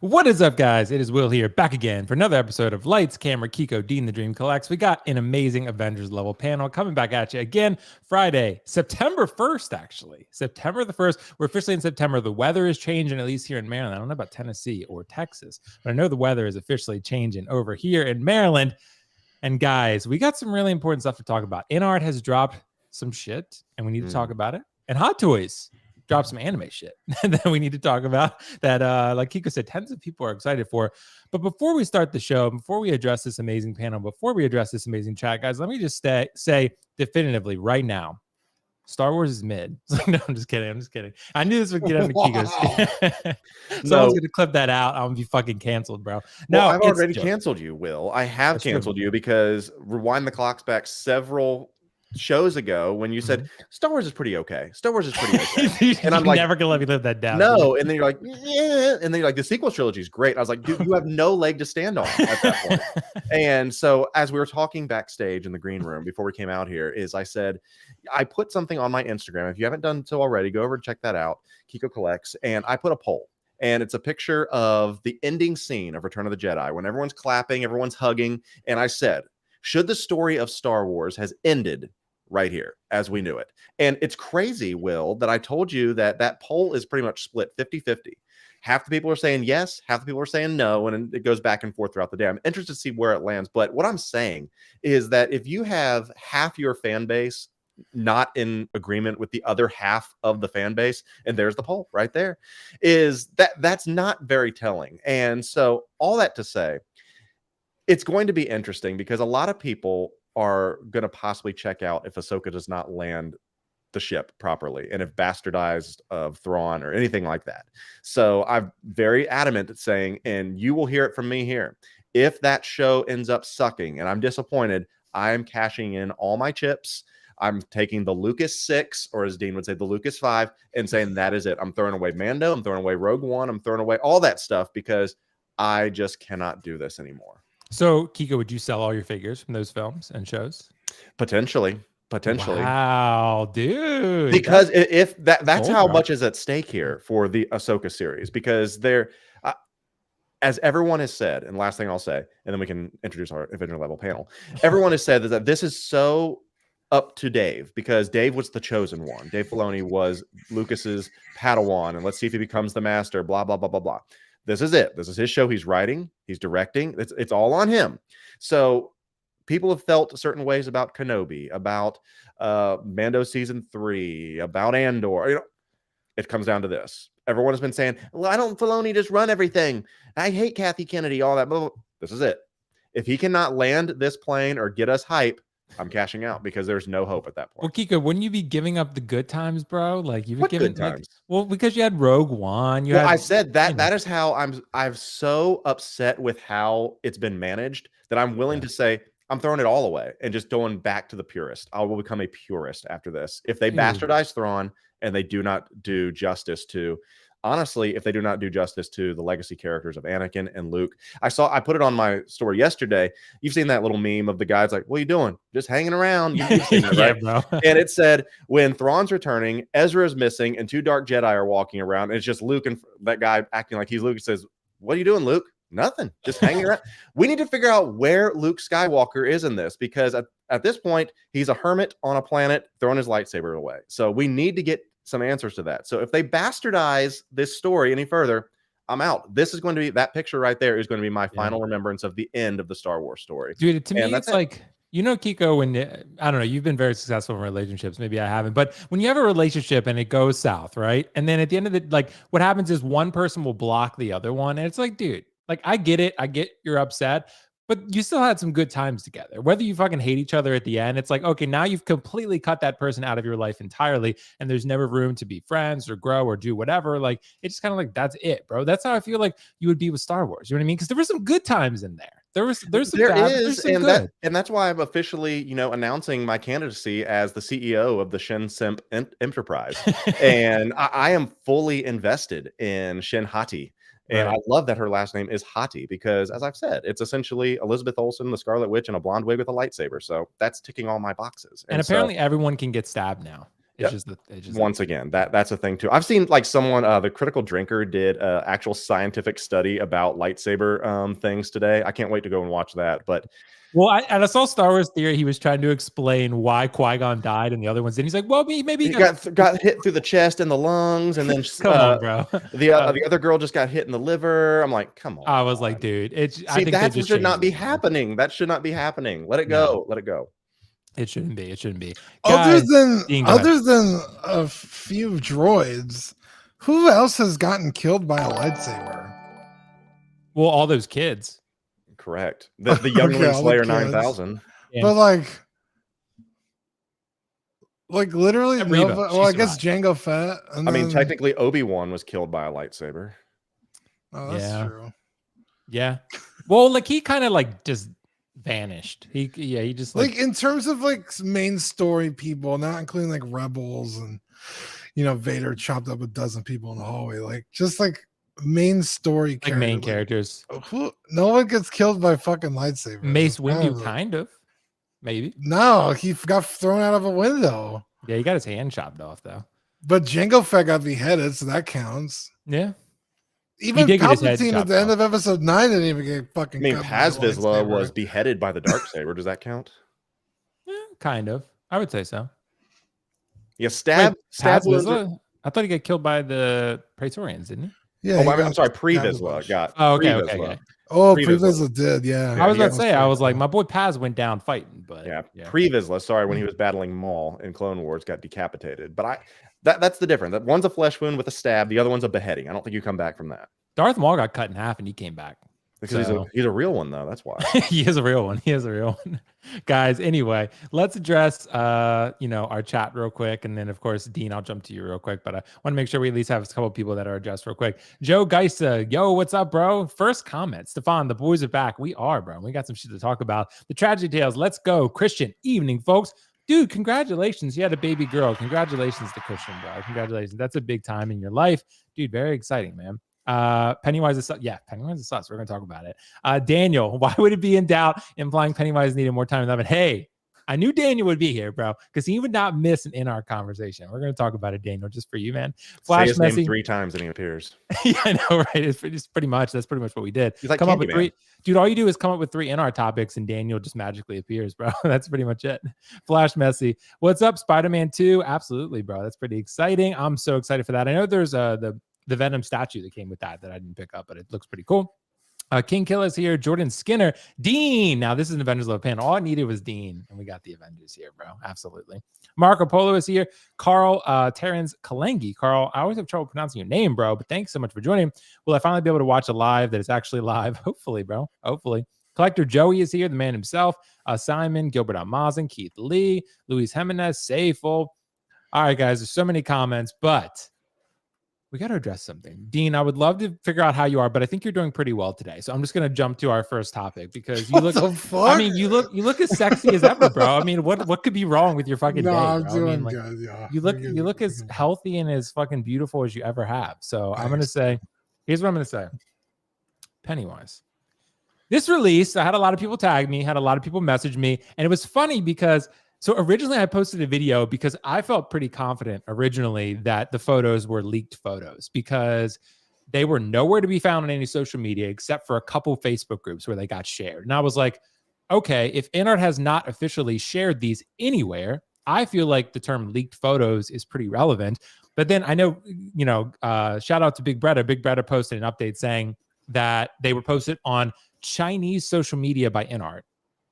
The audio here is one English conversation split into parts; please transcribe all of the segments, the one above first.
What is up, guys? It is Will here, back again for another episode of Lights, Camera, Keco, Dean the Dream Collects. We got an amazing Avengers level panel coming back at you again Friday, September 1st, actually. September the 1st. We're officially in September. The weather is changing, at least here in Maryland. I don't know about Tennessee or Texas, but I know the weather is officially changing over here in Maryland. And guys, we got some really important stuff to talk about. InArt has dropped some shit, and we need to talk about it. And Hot Toys drop some anime shit that we need to talk about that, like Keco said, tons of people are excited for. But before we start the show, before we address this amazing panel, before we address this amazing chat, guys, let me just say definitively right now, Star Wars is mid. No, I'm just kidding. I knew this would get out of Keco's. So I was going to clip that out. I'm going to be fucking canceled, bro. No, I've already canceled you, Will. I have canceled you because rewind the clocks back several shows ago when you said Star Wars is pretty okay. Star Wars is pretty okay. And I'm like, never gonna let me live that down. No, and then you're like, yeah, and then you're like, the sequel trilogy is great. I was like, dude, you have no leg to stand on at that point. And so as we were talking backstage in the green room before we came out here, I said, I put something on my Instagram. If you haven't done so already, go over and check that out. Keco Collects, and I put a poll. And it's a picture of the ending scene of Return of the Jedi when everyone's clapping, everyone's hugging. And I said, should the story of Star Wars has ended right here as we knew it? And it's crazy, Will, that I told you that poll is pretty much split 50-50. Half the people are saying yes, half the people are saying no, and it goes back and forth throughout the day. I'm interested to see where it lands. But what I'm saying is that if you have half your fan base not in agreement with the other half of the fan base, and there's the poll right there, is that's not very telling. And so all that to say, it's going to be interesting because a lot of people are going to possibly check out if Ahsoka does not land the ship properly and if bastardized of Thrawn or anything like that. So I'm very adamant at saying, and you will hear it from me here, if that show ends up sucking and I'm disappointed, I am cashing in all my chips. I'm taking the Lucas 6, or as Dean would say, the Lucas 5, and saying that is it. I'm throwing away Mando. I'm throwing away Rogue One. I'm throwing away all that stuff because I just cannot do this anymore. So, Keco, would you sell all your figures from those films and shows? Potentially. Wow, dude. Because if that's how much is at stake here for the Ahsoka series, because there, as everyone has said, and last thing I'll say, and then we can introduce our Avenger level panel. Everyone has said that this is so up to Dave because Dave was the chosen one. Dave Filoni was Lucas's Padawan, and let's see if he becomes the master. Blah blah blah blah blah. This is it. This is his show. He's writing. He's directing. It's all on him. So people have felt certain ways about Kenobi, about Mando season 3, about Andor. You know, it comes down to this. Everyone has been saying, "Why don't Filoni just run everything? I hate Kathy Kennedy." All that. Blah, blah, blah. This is it. If he cannot land this plane or get us hype, I'm cashing out because there's no hope at that point. Well, Keco, wouldn't you be giving up the good times, bro? Like you've been giving times. Well, because you had Rogue One. I said that that is how I'm so upset with how it's been managed that I'm willing to say I'm throwing it all away and just going back to the purist. I will become a purist after this. If they bastardize Thrawn and they do not do justice to, honestly, if they do not do justice to the legacy characters of Anakin and Luke. I put it on my story yesterday. You've seen that little meme of the guys like, "What are you doing? Just hanging around." You've seen that, right? Bro. And it said, when Thrawn's returning, Ezra is missing, and 2 dark Jedi are walking around. And it's just Luke and that guy acting like he's Luke. Says, "What are you doing, Luke?" Nothing. Just hanging around. We need to figure out where Luke Skywalker is in this because at this point, he's a hermit on a planet throwing his lightsaber away. So we need to get some answers to that. So if they bastardize this story any further, I'm out. This is going to be, that picture right there is going to be my final remembrance of the end of the Star Wars story. Dude, to me, it's like, you know, Keco, when, I don't know, you've been very successful in relationships. Maybe I haven't. But when you have a relationship and it goes south, right? And then at the end of the, like, what happens is one person will block the other one. And it's like, dude, like, I get it. I get you're upset. But you still had some good times together. Whether you fucking hate each other at the end, it's like, okay, now you've completely cut that person out of your life entirely. And there's never room to be friends or grow or do whatever. Like, it's just kind of like, that's it, bro. That's how I feel like you would be with Star Wars. You know what I mean? Because there were some good times in there. There's some There bad, but is, there's some good. that's why I'm officially, announcing my candidacy as the CEO of the Shin Simp Enterprise, and I am fully invested in Shin Hati, and Right. I love that her last name is Hati because, as I've said, it's essentially Elizabeth Olsen, the Scarlet Witch, in a blonde wig with a lightsaber. So that's ticking all my boxes. And apparently everyone can get stabbed now. It's just once again, that's a thing too. I've seen like someone, the Critical Drinker did a actual scientific study about lightsaber things today. I can't wait to go and watch that. But well, I saw Star Wars Theory. He was trying to explain why Qui-Gon died and the other ones. And he's like, well, maybe he got hit through the chest and the lungs, and then come on, bro. The other girl just got hit in the liver. I'm like, come on. I was like, dude, I think that should not be happening. That should not be happening. Let it go. Let it go. It shouldn't be. It shouldn't be. Other Guys, than a few droids, who else has gotten killed by a lightsaber? Well, all those kids. Correct. The Youngling Slayer 9000. Yeah. But like literally, Reva, well, I guess Jango Fett. I mean, technically, Obi-Wan was killed by a lightsaber. Oh, that's true. Yeah. Well, like he kind of like just vanished. He just like in terms of like main story people, not including like rebels and Vader chopped up a dozen people in the hallway. Like just like main story like main characters. No one gets killed by fucking lightsabers. Mace Windu, kind of. Maybe. No, he got thrown out of a window. Yeah, he got his hand chopped off though. But Jango Fett got beheaded, so that counts. Yeah. Even Palpatine at the end of episode 9 didn't even get fucking. I mean, Paz Vizsla was beheaded by the Darksaber. Does that count? Yeah, kind of. I would say so. Yeah, stab. Vizsla? I thought he got killed by the Praetorians, didn't he? Yeah. I'm sorry. Pre-Vizsla got. Oh, okay. Oh, Pre-Vizsla did. Yeah. I was about to say. I was like, my boy Paz went down fighting, but yeah. Pre-Vizsla. Sorry, when he was battling Maul in Clone Wars, got decapitated. But that's the difference. That one's a flesh wound with a stab. The other one's a beheading. I don't think you come back from that. Darth Maul got cut in half and he came back. Because he's a real one, though. That's why. He is a real one. Guys, anyway, let's address our chat real quick. And then, of course, Dean, I'll jump to you real quiol but I want to make sure we at least have a couple of people that are addressed real quick. Joe Geisa, yo, what's up, bro? First comment. Stefan, the boys are back. We are, bro. We got some shit to talk about. The tragedy tales. Let's go. Christian, evening, folks. Dude, congratulations. You had a baby girl. Congratulations to Christian, bro. Congratulations. That's a big time in your life. Dude, very exciting, man. Pennywise is Pennywise is sus. We're gonna talk about it. Daniel, why would it be in doubt implying Pennywise needed more time than that? Hey, I knew Daniel would be here, bro, because he would not miss an InArt conversation. We're gonna talk about it, Daniel, just for you, man. Say his name 3 times and he appears. Yeah, I know, right? It's pretty much that's pretty much what we did. He's like, come up with 3, dude. All you do is come up with 3 InArt topics, and Daniel just magically appears, bro. That's pretty much it. Flash Messy, what's up? Spider-Man 2, absolutely, bro. That's pretty exciting. I'm so excited for that. I know there's the Venom statue that came with that I didn't pick up, but it looks pretty cool. King Killer's here. Jordan Skinner. Dean. Now, this is an Avengers Love panel. All I needed was Dean, and we got the Avengers here, bro. Absolutely. Marco Polo is here. Carl Terrence Kalengi. Carl, I always have trouble pronouncing your name, bro, but thanks so much for joining. Will I finally be able to watch a live that is actually live? Hopefully, bro. Hopefully. Collector Joey is here, the man himself. Simon, Gilbert Almazan, Keith Lee, Luis Jimenez, Sayful. All right, guys, there's so many comments, but we got to address something. Dean, I would love to figure out how you are, but I think you're doing pretty well today. So I'm just going to jump to our first topic because you look, I mean, you look as sexy as ever, bro. I mean, what could be wrong with your fucking day? I'm bro? doing I mean, like, good. Yeah. You look as healthy and as fucking beautiful as you ever have. So I'm going to say, here's what I'm going to say. Pennywise. This release, I had a lot of people tag me, had a lot of people message me, and it was funny because so originally I posted a video because I felt pretty confident originally that the photos were leaked photos because they were nowhere to be found on any social media except for a couple Facebook groups where they got shared. And I was like, okay, if InArt has not officially shared these anywhere, I feel like the term leaked photos is pretty relevant. But then I know, shout out to Big Bretta. Big Bretta posted an update saying that they were posted on Chinese social media by InArt.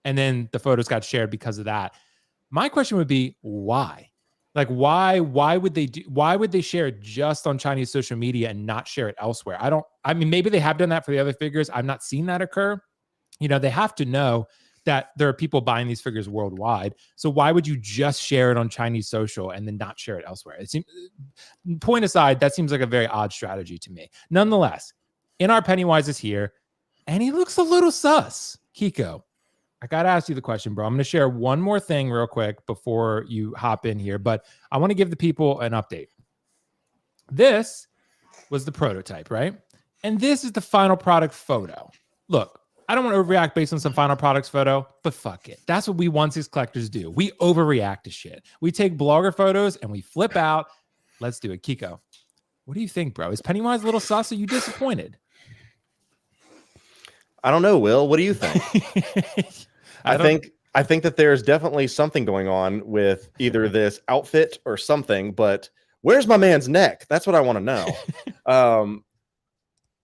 And then the photos got shared because of that. My question would be why? Like why would they share it just on Chinese social media and not share it elsewhere? I mean, maybe they have done that for the other figures. I've not seen that occur. They have to know that there are people buying these figures worldwide. So why would you just share it on Chinese social and then not share it elsewhere? It seems, point aside, that seems like a very odd strategy to me. Nonetheless, InArt Pennywise is here and he looks a little sus. Keco, I got to ask you the question, bro. I'm going to share one more thing real quick before you hop in here, but I want to give the people an update. This was the prototype, right? And this is the final product photo. Look, I don't want to overreact based on some final products photo, but fuck it. That's what we 1/6 collectors do. We overreact to shit. We take blogger photos and we flip out. Let's do it. Keco, what do you think, bro? Is Pennywise a little sus? Are you disappointed? I don't know, Will. What do you think? I think that there's definitely something going on with either this outfit or something, but where's my man's neck? That's what I want to know.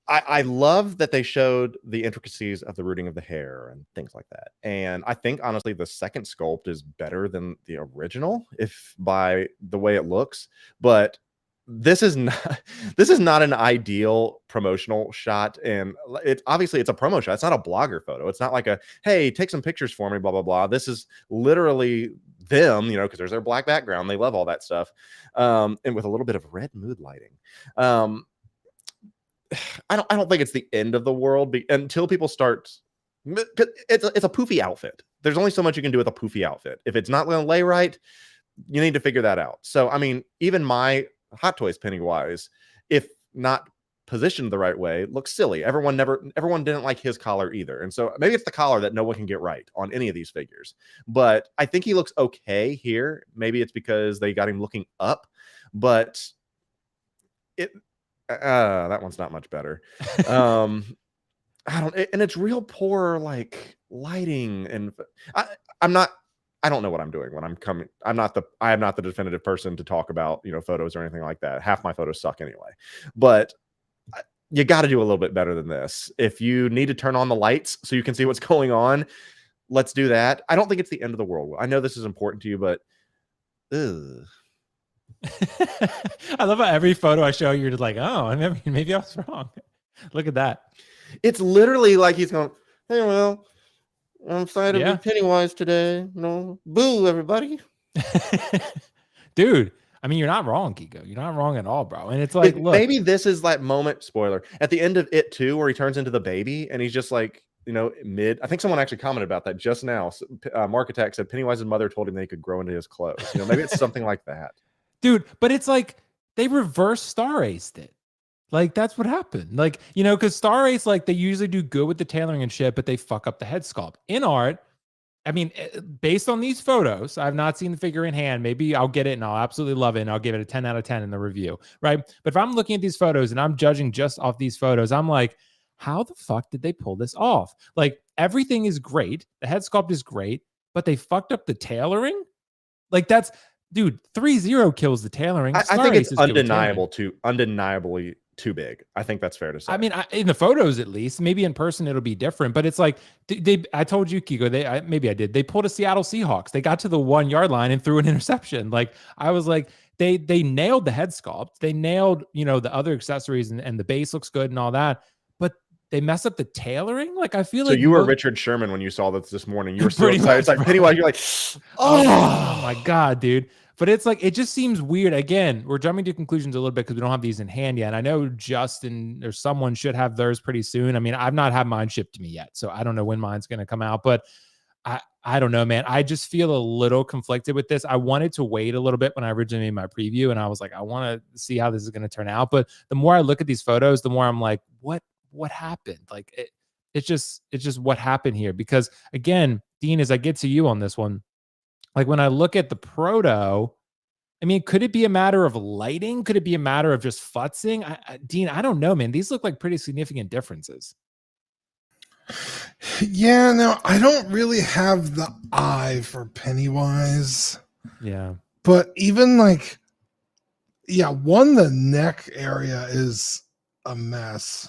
I love that they showed the intricacies of the rooting of the hair and things like that. And I think, honestly, the second sculpt is better than the original, if by the way it looks. But this is not an ideal promotional shot. And it's obviously it's a promo shot. It's not a blogger photo. It's not like a, hey, take some pictures for me, blah, blah, blah. This is literally them, because there's their black background. They love all that stuff. And with a little bit of red mood lighting. I don't think it's the end of the world until people start. It's a poofy outfit. There's only so much you can do with a poofy outfit. If it's not going to lay right, you need to figure that out. So, I mean, even my Hot Toys Pennywise, if not positioned the right way, looks silly. Everyone didn't like his collar either. And so maybe it's the collar that no one can get right on any of these figures. But I think he looks okay here. Maybe it's because they got him looking up, but that one's not much better. And it's real poor like lighting, and I don't know what I'm doing when I'm coming. I am not the definitive person to talk about, photos or anything like that. Half my photos suck anyway. But you got to do a little bit better than this. If you need to turn on the lights so you can see what's going on, let's do that. I don't think it's the end of the world. I know this is important to you, but I love how every photo I show you're just like, oh, maybe I was wrong. Look at that. It's literally like he's going, hey, well, I'm excited to be Pennywise today. No, boo, everybody. Dude, I mean, you're not wrong, Keco. You're not wrong at all, bro. And it's like, look, maybe this is that moment, spoiler, at the end of It 2, where he turns into the baby and he's just like, I think someone actually commented about that just now. Mark Attack said Pennywise's mother told him they could grow into his clothes. Maybe it's something like that. Dude, but it's like they reverse Star Aced it. Like, that's what happened. Like, because Star Ace, like, they usually do good with the tailoring and shit, but they fuck up the head sculpt. InArt, I mean, based on these photos, I've not seen the figure in hand. Maybe I'll get it and I'll absolutely love it and I'll give it a 10 out of 10 in the review, right? But if I'm looking at these photos and I'm judging just off these photos, I'm like, how the fuck did they pull this off? Like, everything is great. The head sculpt is great, but they fucked up the tailoring? Like, that's... Dude, 3-0 kills the tailoring. I think it's undeniably too big. I think that's fair to say. I mean, in the photos at least, maybe in person it'll be different. But it's like I told you, Keco. Maybe I did. They pulled a Seattle Seahawks. They got to the 1 yard line and threw an interception. Like, I was like, they nailed the head sculpt. They nailed the other accessories and the base looks good and all that. But they mess up the tailoring. Like, I feel like you were Richard Sherman when you saw this morning. You were so excited. It's like Pennywise. You're like, oh my god, dude. But it's like, it just seems weird. Again, we're jumping to conclusions a little bit because we don't have these in hand yet. And I know Justin or someone should have theirs pretty soon. I mean, I've not had mine shipped to me yet, so I don't know when mine's going to come out. But I don't know, man. I just feel a little conflicted with this. I wanted to wait a little bit when I originally made my preview, and I was like, I want to see how this is going to turn out. But the more I look at these photos, the more I'm like, what happened? Like, it's just what happened here. Because again, Dean, as I get to you on this one, like, when I look at the proto, I mean, could it be a matter of lighting? Could it be a matter of just futzing? Dean, I don't know, man. These look like pretty significant differences. Yeah, no, I don't really have the eye for Pennywise. Yeah. But even like, the neck area is a mess.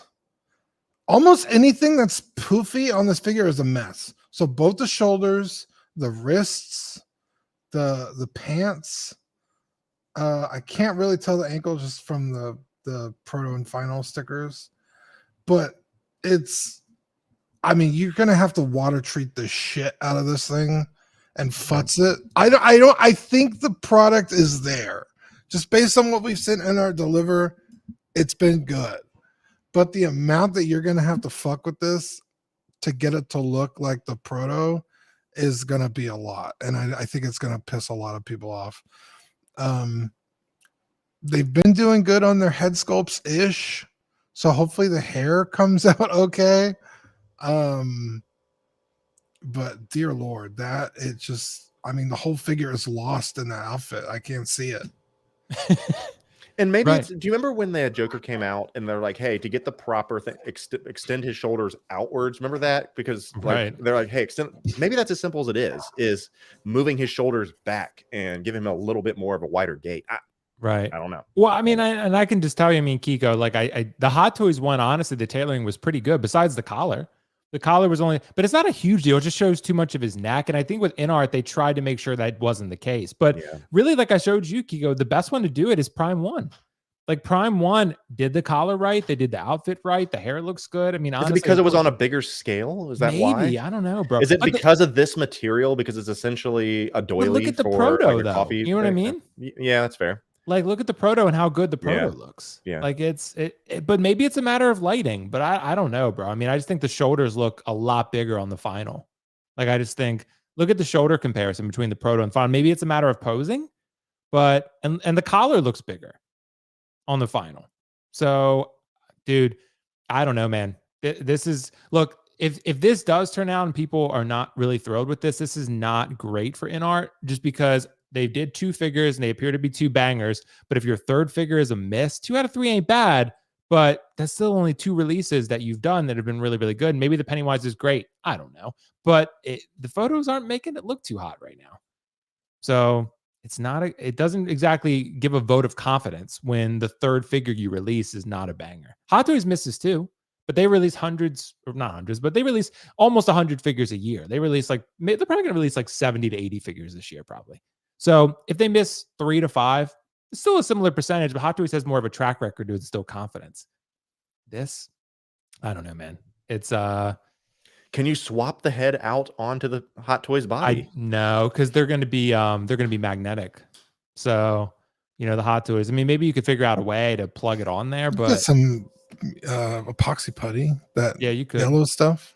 Almost anything that's poofy on this figure is a mess. So both the shoulders, the wrists, the pants. I can't really tell the ankle just from the proto and final stickers, but you're gonna have to water treat the shit out of this thing and futz it. I think the product is there. Just based on what we've seen InArt deliver, it's been good. But the amount that you're gonna have to fuck with this, to get it to look like the proto is going to be a lot. And I think it's going to piss a lot of people off. They've been doing good on their head sculpts ish. So hopefully the hair comes out okay. But dear Lord, that it just, I mean, the whole figure is lost in that outfit. I can't see it. And maybe Right. it's, do you remember when the Joker came out and they're like, hey, to get the proper thing, extend his shoulders outwards? Remember that? Because like they're like, hey, extend. Maybe that's as simple as it is moving his shoulders back and give him a little bit more of a wider gait. Right. I don't know. Well, I mean, I can just tell you, I mean, Keco, like the Hot Toys one, honestly, the tailoring was pretty good besides the collar. The collar was only, but it's not a huge deal. It just shows too much of his neck. And I think with InArt, they tried to make sure that wasn't the case. But really, like I showed you, Keco, the best one to do it is Prime 1. Like Prime 1 did the collar right. They did the outfit right. The hair looks good. I mean, honestly, is it because it was on a bigger scale? Is that maybe, why? I don't know, bro. Is it because of this material? Because it's essentially a doily look at the for proto, like a though. coffee. You know what I mean? Yeah, that's fair. Like, look at the proto and how good the proto looks. Yeah. Like but maybe it's a matter of lighting, but I don't know, bro. I mean, I just think the shoulders look a lot bigger on the final. Like, I just think, look at the shoulder comparison between the proto and final. Maybe it's a matter of posing, but, and the collar looks bigger on the final. So, dude, I don't know, man. This is, look, if this does turn out and people are not really thrilled with this is not great for InArt, just because they did 2 figures and they appear to be 2 bangers. But if your third figure is a miss, 2 out of 3 ain't bad, but that's still only 2 releases that you've done that have been really, really good. And maybe the Pennywise is great. I don't know. But the photos aren't making it look too hot right now. So it's not, it doesn't exactly give a vote of confidence when the third figure you release is not a banger. Hot Toys misses too, but they release hundreds, or not hundreds, but they release almost 100 figures a year. They release they're probably going to release like 70 to 80 figures this year, probably. So if they miss 3 to 5, it's still a similar percentage, but Hot Toys has more of a track record to instill confidence. This, I don't know, man. It's can you swap the head out onto the Hot Toys body? No, because they're going to be magnetic. So, the Hot Toys. I mean, maybe you could figure out a way to plug it on there, but some epoxy putty, that you could yellow stuff.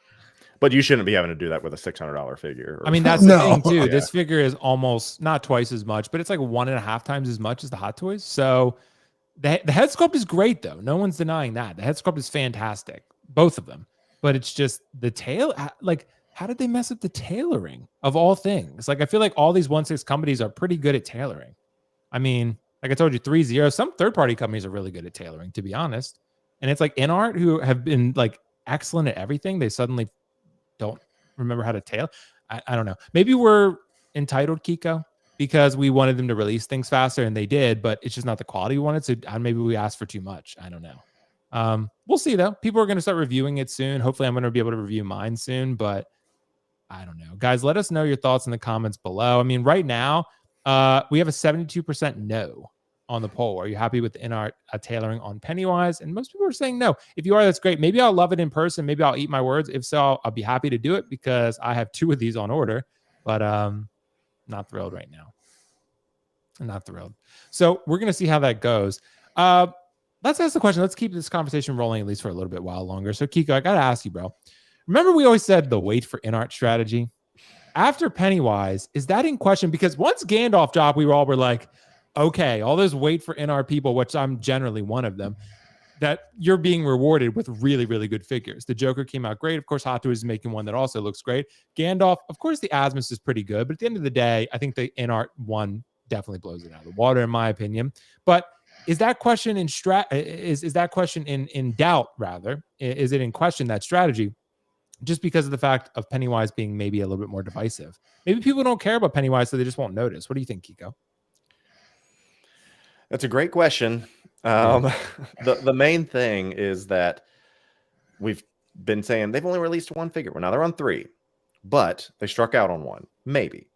But you shouldn't be having to do that with a $600 figure. I mean, that's the thing too. This figure is almost not twice as much, but it's like 1.5 times as much as the Hot Toys. So the head sculpt is great, though. No one's denying that. The head sculpt is fantastic, both of them. But it's just the tail. Like, how did they mess up the tailoring of all things? Like, I feel like all these 1/6 companies are pretty good at tailoring. I mean, like I told you, 3.0. Some third-party companies are really good at tailoring, to be honest. And it's like InArt, who have been like excellent at everything, they suddenly don't remember how to tail. I don't know. Maybe we're entitled, Keco, because we wanted them to release things faster, and they did, but it's just not the quality we wanted. So maybe we asked for too much. I don't know. We'll see, though. People are going to start reviewing it soon. Hopefully I'm going to be able to review mine soon, but I don't know. Guys, let us know your thoughts in the comments below. I mean, right now, we have a 72% no on the poll. Are you happy with the InArt tailoring on Pennywise? And most people are saying no. If you are, that's great. Maybe I'll love it in person. Maybe I'll eat my words. If so, I'll be happy to do it because I have 2 of these on order, but not thrilled right now. I'm not thrilled. So we're going to see how that goes. Let's ask the question. Let's keep this conversation rolling at least for a little bit while longer. So Keco, I got to ask you, bro. Remember we always said the wait for InArt strategy? After Pennywise, is that in question? Because once Gandalf dropped, we were like, okay, all those wait for InArt people, which I'm generally one of them, that you're being rewarded with really, really good figures. The Joker came out great. Of course, Hot Toys is making one that also looks great. Gandalf, of course, the Asmus is pretty good. But at the end of the day, I think the InArt one definitely blows it out of the water, in my opinion. But is that question in is that question in doubt, rather? Is it in question, that strategy, just because of the fact of Pennywise being maybe a little bit more divisive? Maybe people don't care about Pennywise, so they just won't notice. What do you think, Keco? That's a great question. The main thing is that we've been saying they've only released 1 figure. Well, now they're on 3, but they struck out on 1, maybe.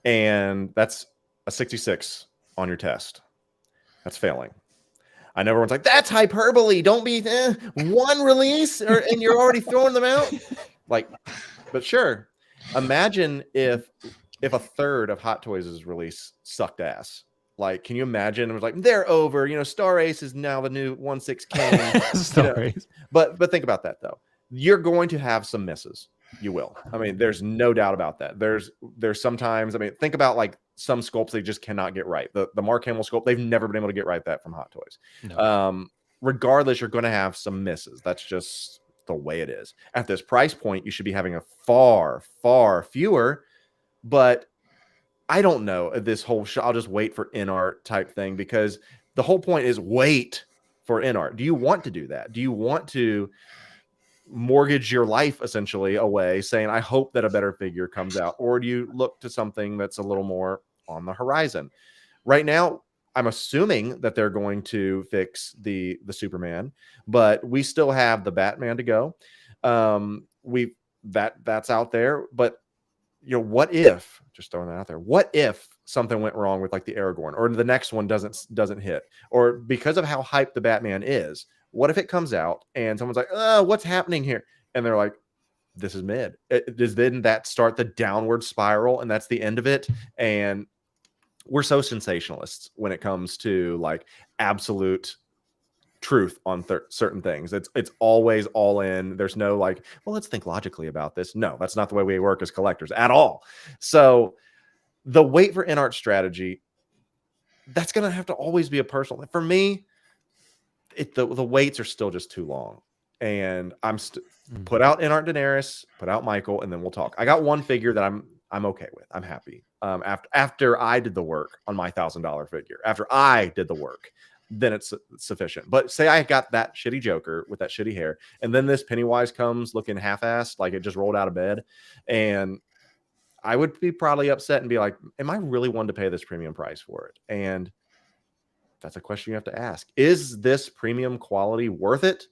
And that's a 66 on your test. That's failing. I know everyone's like, that's hyperbole. Don't be 1 release and you're already throwing them out. Like, but sure. Imagine if a third of Hot Toys' release sucked ass. Like, can you imagine? It was like, they're over. Star Ace is now the new 1/6 king. Star Ace. But think about that, though. you're going to have some misses. You will. I mean, there's no doubt about that. There's sometimes, I mean, think about like some sculpts they just cannot get right. The Mark Hamill sculpt, they've never been able to get right that from Hot Toys. No. Regardless, you're going to have some misses. That's just the way it is. At this price point, you should be having a far, far fewer, but I don't know this whole I'll just wait for InArt type thing, because the whole point is wait for InArt. Do you want to do that? Do you want to mortgage your life essentially away saying, I hope that a better figure comes out? Or do you look to something that's a little more on the horizon? Right now, I'm assuming that they're going to fix the Superman, but we still have the Batman to go. That's out there, but what if, just throwing that out there, what if something went wrong with like the Aragorn, or the next one doesn't hit, or because of how hyped the Batman is, what if it comes out and someone's like, what's happening here? And they're like, this is mid. Does then that start the downward spiral, and that's the end of it? And we're so sensationalists when it comes to like absolute truth on certain things. It's always all in. There's no like, well, let's think logically about this. No, that's not the way we work as collectors at all. So the wait for InArt strategy, that's going to have to always be a personal. For me, the waits are still just too long. And I'm put out InArt Daenerys, put out Michael, and then we'll talk. I got one figure that I'm okay with. I'm happy. After I did the work on my $1,000 figure, after I did the work, then it's sufficient. But say I got that shitty Joker with that shitty hair, and then this Pennywise comes looking half-assed, like it just rolled out of bed, and I would be probably upset and be like, am I really one to pay this premium price for it? And that's a question you have to ask. Is this premium quality worth it?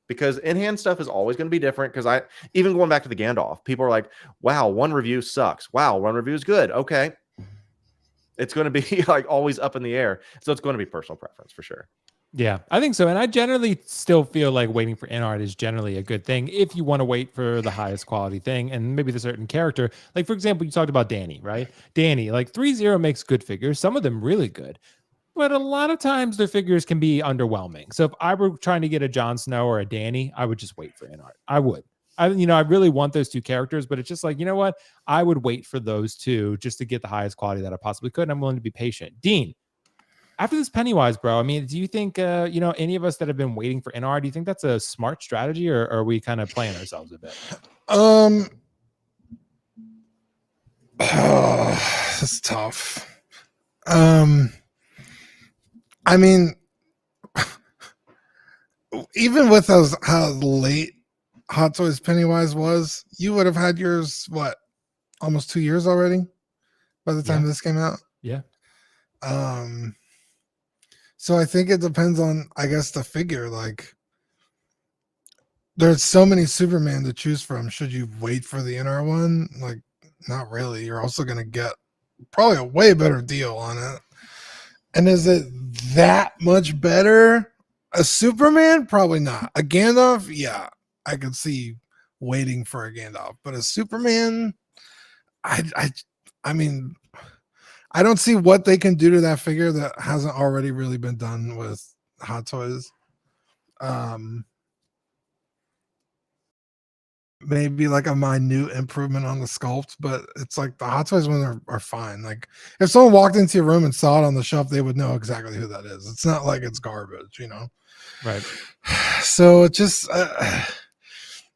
Because in-hand stuff is always going to be different. Because even going back to the Gandalf, people are like, wow, one review sucks. Wow, one review is good. Okay. It's going to be like always up in the air. So it's going to be personal preference for sure. Yeah, I think so. And I generally still feel like waiting for InArt is generally a good thing if you want to wait for the highest quality thing and maybe the certain character. Like, for example, you talked about Danny, right? Danny, like 3-0 makes good figures, some of them really good. But a lot of times their figures can be underwhelming. So if I were trying to get a Jon Snow or a Danny, I would just wait for InArt. I would. I really want those two characters, but it's just like, you know what? I would wait for those two just to get the highest quality that I possibly could. And I'm willing to be patient. Dean, after this Pennywise, bro, I mean, do you think, any of us that have been waiting for InArt, do you think that's a smart strategy, or are we kind of playing ourselves a bit? That's tough. I mean, even with how late Hot Toys Pennywise was, you would have had yours, almost 2 years already by the time this came out? Yeah. So I think it depends on, I guess, the figure. Like, there's so many Superman to choose from. Should you wait for the InArt one? Like, not really. You're also going to get probably a way better deal on it. And is it that much better? A Superman? Probably not. A Gandalf? Yeah, I could see waiting for a Gandalf. But a Superman? I mean, I don't see what they can do to that figure that hasn't already really been done with Hot Toys. Maybe like a minute improvement on the sculpt, but it's like the Hot Toys ones are fine. Like, if someone walked into your room and saw it on the shelf, they would know exactly who that is. It's not like it's garbage, Right. So it just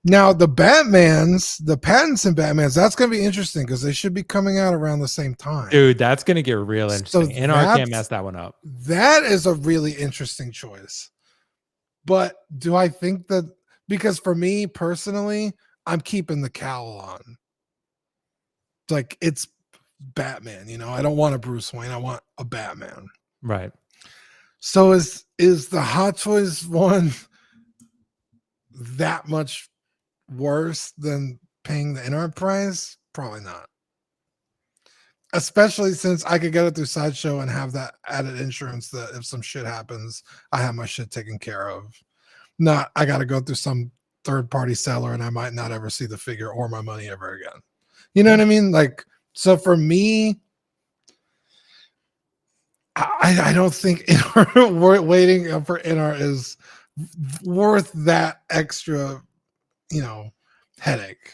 now the patents in Batmans, that's going to be interesting because they should be coming out around the same time. Dude, that's going to get real interesting. So InArt can't mess that one up. That is a really interesting choice. But do I think that, because for me personally, I'm keeping the cowl on. Like, it's Batman, I don't want a Bruce Wayne. I want a Batman. Right. So is the Hot Toys one that much worse than paying the InArt price? Probably not. Especially since I could get it through Sideshow and have that added insurance that if some shit happens, I have my shit taken care of. Not, I got to go through some third-party seller and I might not ever see the figure or my money ever again. You know what I mean? Like, so for me, I don't think waiting for InArt is worth that extra, headache.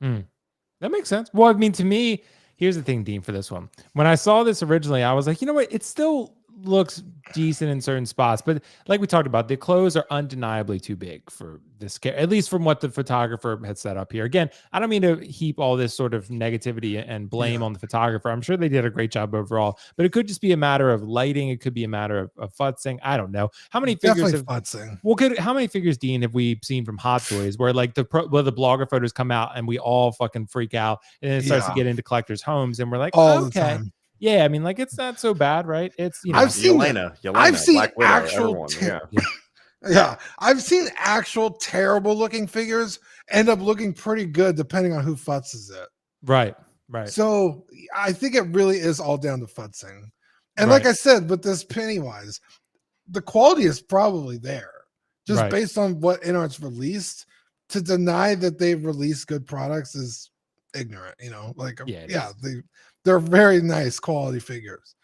That makes sense. Well, I mean, to me, here's the thing, Dean, for this one. When I saw this originally, I was like, you know what? It still looks decent in certain spots, but like we talked about, the clothes are undeniably too big for this, at least from what the photographer had set up here. Again, I don't mean to heap all this sort of negativity and blame on the photographer. I'm sure they did a great job overall, but it could just be a matter of lighting. It could be a matter of futzing. I don't know. How many figures have futzing? Well, how many figures, Dean, have we seen from Hot Toys where like the blogger photos come out and we all fucking freak out and it starts to get into collectors' homes and we're like, all okay. the time. Yeah, I mean, like it's not so bad, right? It's I've seen Yelena, I've seen Black Widow, actual everyone, I've seen actual terrible looking figures end up looking pretty good depending on who futzes it. Right. So I think it really is all down to futzing. And like I said, with this Pennywise, the quality is probably there. Just based on what InArt's released. To deny that they've released good products is ignorant, they're very nice quality figures.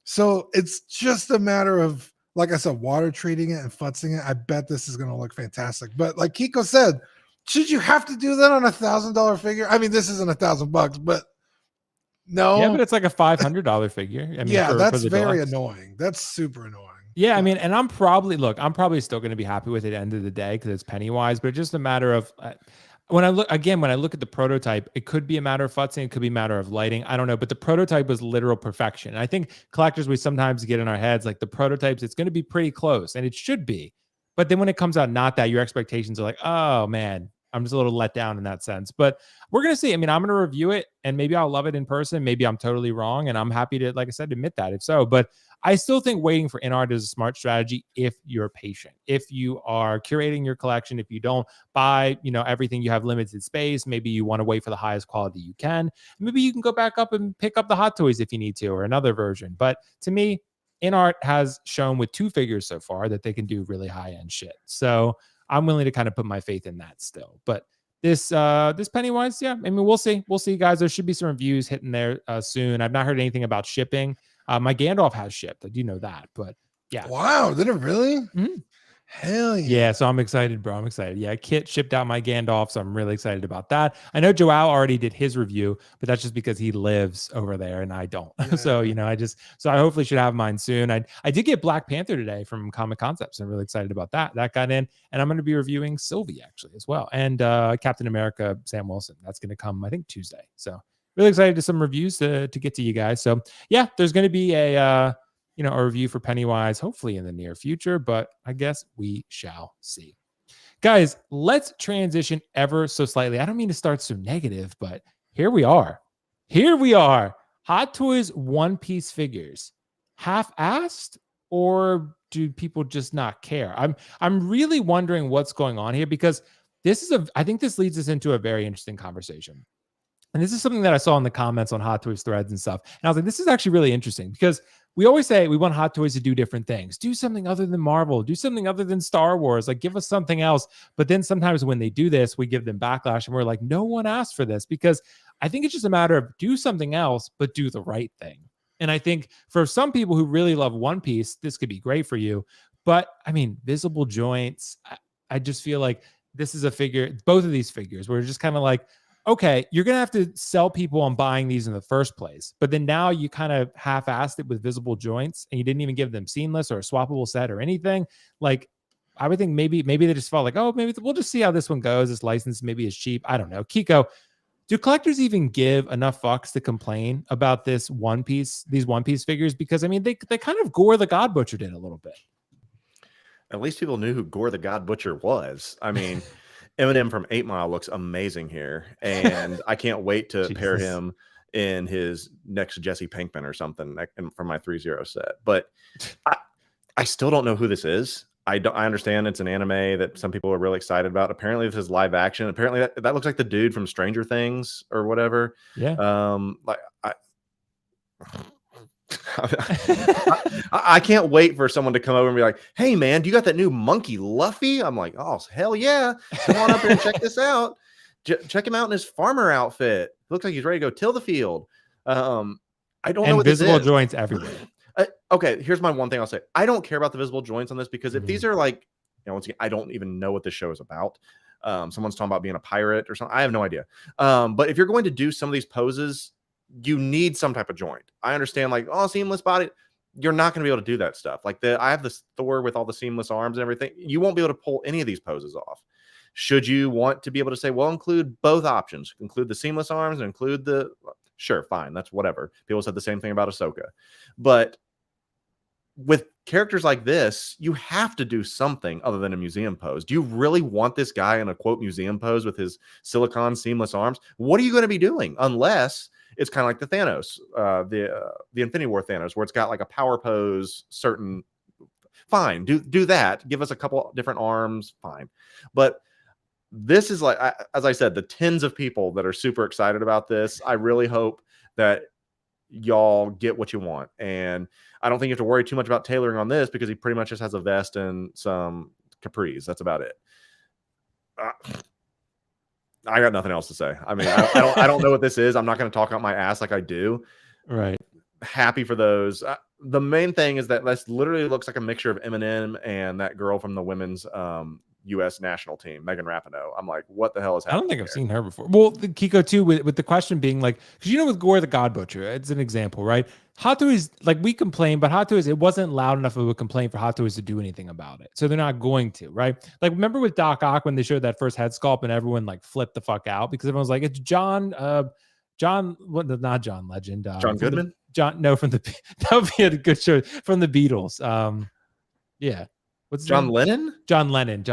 So it's just a matter of, like I said, water treating it and futzing it. I bet this is going to look fantastic. But like Keco said, should you have to do that on $1,000 figure? I mean, this isn't $1,000, but no. Yeah, but it's like a $500 figure. I mean, that's very annoying. That's super annoying. Yeah, I mean, and I'm probably still going to be happy with it at the end of the day because it's Pennywise, but it's just a matter of when I look at the prototype, it could be a matter of futzing, it could be a matter of lighting. I don't know, but the prototype was literal perfection. And I think collectors, we sometimes get in our heads like the prototypes, it's going to be pretty close, and it should be. But then when it comes out not that, your expectations are like, oh man, I'm just a little let down in that sense. But we're going to see. I mean, I'm going to review it and maybe I'll love it in person. Maybe I'm totally wrong. And I'm happy to, like I said, admit that if so. But I still think waiting for InArt is a smart strategy if you're patient. If you are curating your collection, if you don't buy, everything, you have limited space. Maybe you want to wait for the highest quality you can. Maybe you can go back up and pick up the Hot Toys if you need to, or another version. But to me, InArt has shown with 2 figures so far that they can do really high-end shit. So I'm willing to kind of put my faith in that still. But this Pennywise, yeah, I mean, we'll see, guys. There should be some reviews hitting there soon. I've not heard anything about shipping. My Gandalf has shipped. I do know that, but yeah. Wow, did it really? Mm-hmm. Hell yeah. Yeah, so I'm excited, bro. I'm excited. Yeah, Kit shipped out my Gandalf, so I'm really excited about that. I know Joao already did his review, but that's just because he lives over there and I don't. Yeah. So, I hopefully should have mine soon. I did get Black Panther today from Comic Concepts. I'm really excited about that. That got in, and I'm going to be reviewing Sylvie actually as well. And Captain America, Sam Wilson. That's going to come, I think, Tuesday. So really excited to some reviews to get to you guys. So yeah, there's going to be a review for Pennywise, hopefully in the near future, but I guess we shall see. Guys, let's transition ever so slightly. I don't mean to start so negative, but here we are. Hot Toys One Piece figures. Half-assed, or do people just not care? I'm really wondering what's going on here, because I think this leads us into a very interesting conversation. And this is something that I saw in the comments on Hot Toys threads and stuff. And I was like, this is actually really interesting, because we always say we want Hot Toys to do different things. Do something other than Marvel. Do something other than Star Wars. Like, give us something else. But then sometimes when they do this, we give them backlash and we're like, no one asked for this, because I think it's just a matter of do something else, but do the right thing. And I think for some people who really love One Piece, this could be great for you. But I mean, visible joints, I just feel like this is a figure, both of these figures, where it's just kind of like, okay, you're going to have to sell people on buying these in the first place. But then now you kind of half-assed it with visible joints, and you didn't even give them seamless or a swappable set or anything. Like, I would think maybe they just felt like, oh, maybe we'll just see how this one goes. This license maybe is cheap. I don't know. Keco, do collectors even give enough fucks to complain about these One Piece figures? Because I mean, they kind of Gore the God Butcher did a little bit. At least people knew who Gore the God Butcher was. I mean, Eminem from 8 Mile looks amazing here, and I can't wait to pair him in his next Jesse Pinkman or something from my 3-0 set. But I still don't know who this is. I understand it's an anime that some people are really excited about. Apparently, this is live action. Apparently, that looks like the dude from Stranger Things or whatever. Yeah. I can't wait for someone to come over and be like, hey man, do you got that new Monkey Luffy? I'm like, oh hell yeah, come on up here and check this out. Check him out in his farmer outfit. Looks like he's ready to go till the field. I don't know what visible this is. joints everywhere. Okay, here's my one thing I'll say. I don't care about the visible joints on this because if these are like, once again, I don't even know what this show is about. Someone's talking about being a pirate or something. I have no idea. But if you're going to do some of these poses, you need some type of joint. I understand, like, oh, seamless body. You're not going to be able to do that stuff. Like I have this Thor with all the seamless arms and everything. You won't be able to pull any of these poses off. Should you want to be able to say, well, include both options, include the seamless arms and include the, sure, fine, that's whatever. People said the same thing about Ahsoka. But with characters like this, you have to do something other than a museum pose. Do you really want this guy in a quote museum pose with his silicone seamless arms? What are you going to be doing? Unless it's kind of like the Thanos, the Infinity War Thanos, where it's got like a power pose, certain. Fine, do that. Give us a couple different arms, fine. But this is like, as I said, the tens of people that are super excited about this. I really hope that y'all get what you want. And I don't think you have to worry too much about tailoring on this because he pretty much just has a vest and some capris. That's about it. I got nothing else to say. I mean, I don't know what this is. I'm not going to talk out my ass like I do. Right. Happy for those. The main thing is that this literally looks like a mixture of Eminem and that girl from the women's U.S. national team, Megan Rapinoe. I'm like, what the hell is happening? I don't think I've seen her before. Well, the Keco too, with the question being like, because with Gore the God Butcher, it's an example, right? Hot Toys, like we complain, but Hot Toys, it wasn't loud enough of a complaint for Hot Toys to do anything about it. So they're not going to, right? Like remember with Doc Ock when they showed that first head sculpt and everyone like flipped the fuck out because everyone was like, it's John, not John Legend. John Goodman? That would be a good show from the Beatles. Yeah. What's John Lennon? John Lennon.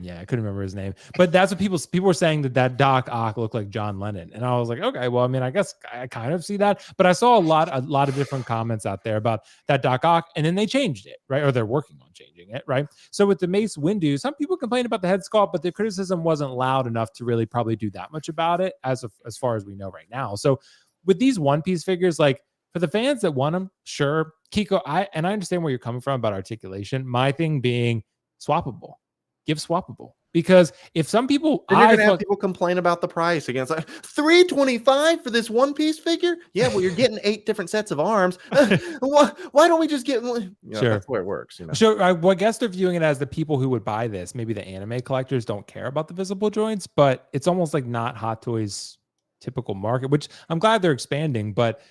Yeah, I couldn't remember his name, but that's what people were saying that Doc Ock looked like John Lennon, and I was like, okay, well, I mean, I guess I kind of see that, but I saw a lot of different comments out there about that Doc Ock, and then they changed it, right? Or they're working on changing it, right? So with the Mace Windu, some people complained about the head sculpt, but the criticism wasn't loud enough to really probably do that much about it, as far as we know right now. So with these One Piece figures, like for the fans that want them, sure. Keco, I understand where you're coming from about articulation. My thing being swappable. Give swappable. Because if some people then you're gonna have people complain about the price against like $325 for this One Piece figure. Yeah, well, you're getting 8 different sets of arms. Why don't we just get one? Sure, that's the way it works. Sure. I guess they're viewing it as the people who would buy this. Maybe the anime collectors don't care about the visible joints, but it's almost like not Hot Toys' typical market, which I'm glad they're expanding, but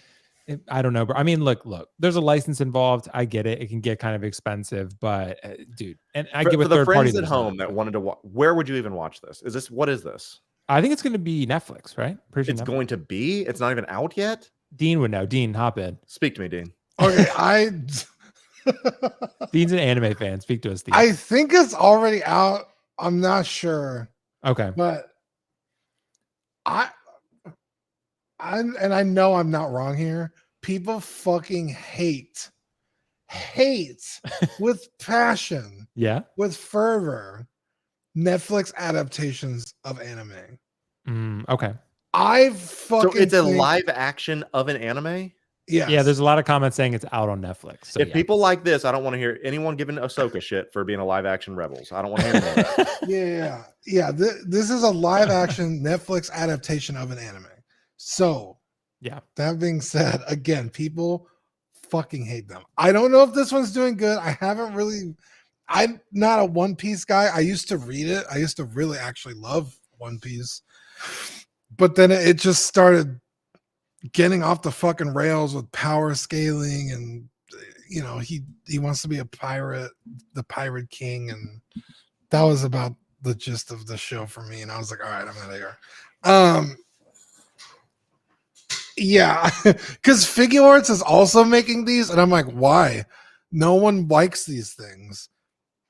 I don't know, but I mean, look, there's a license involved. I get it. It can get kind of expensive, but dude, and I get with the friends at home that wanted to watch, where would you even watch this? What is this? I think it's going to be Netflix, right? It's going to be? It's not even out yet? Dean would know. Dean, hop in. Speak to me, Dean. Okay, Dean's an anime fan. Speak to us, Dean. I think it's already out. I'm not sure. Okay. But I know I'm not wrong here. People fucking hate with passion, with fervor, Netflix adaptations of anime. Okay. So it's a live action of an anime? Yes. Yeah, there's a lot of comments saying it's out on Netflix. So if people like this, I don't want to hear anyone giving Ahsoka shit for being a live action Rebels. I don't want to hear that. Yeah. This is a live action Netflix adaptation of an anime. So, yeah. That being said, again, people fucking hate them. I don't know if this one's doing good. I'm not a One Piece guy. I used to read it. I used to really actually love One Piece. But then it just started getting off the fucking rails with power scaling, and he wants to be a pirate, the pirate king, and that was about the gist of the show for me. And I was like, all right, I'm out of here. Yeah, because Figure Arts is also making these, and I'm like, why? No one likes these things.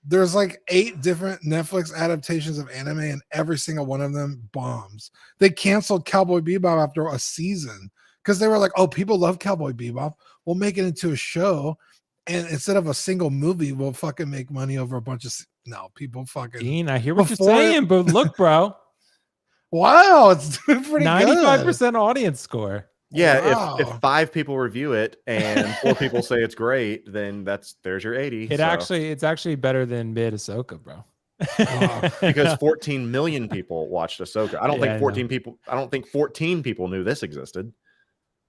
There's like 8 different Netflix adaptations of anime, and every single one of them bombs. They canceled Cowboy Bebop after a season because they were like, oh, people love Cowboy Bebop. We'll make it into a show, and instead of a single movie, we'll fucking make money over a bunch of... No, people fucking... Dean, I hear what you're saying, but look, bro. Wow, it's doing pretty 95% audience score. Yeah, wow. If 5 people review it and 4 people say it's great, then there's your 80. It's actually better than mid Ahsoka, bro. Because 14 million people watched Ahsoka. I don't think 14 people knew this existed.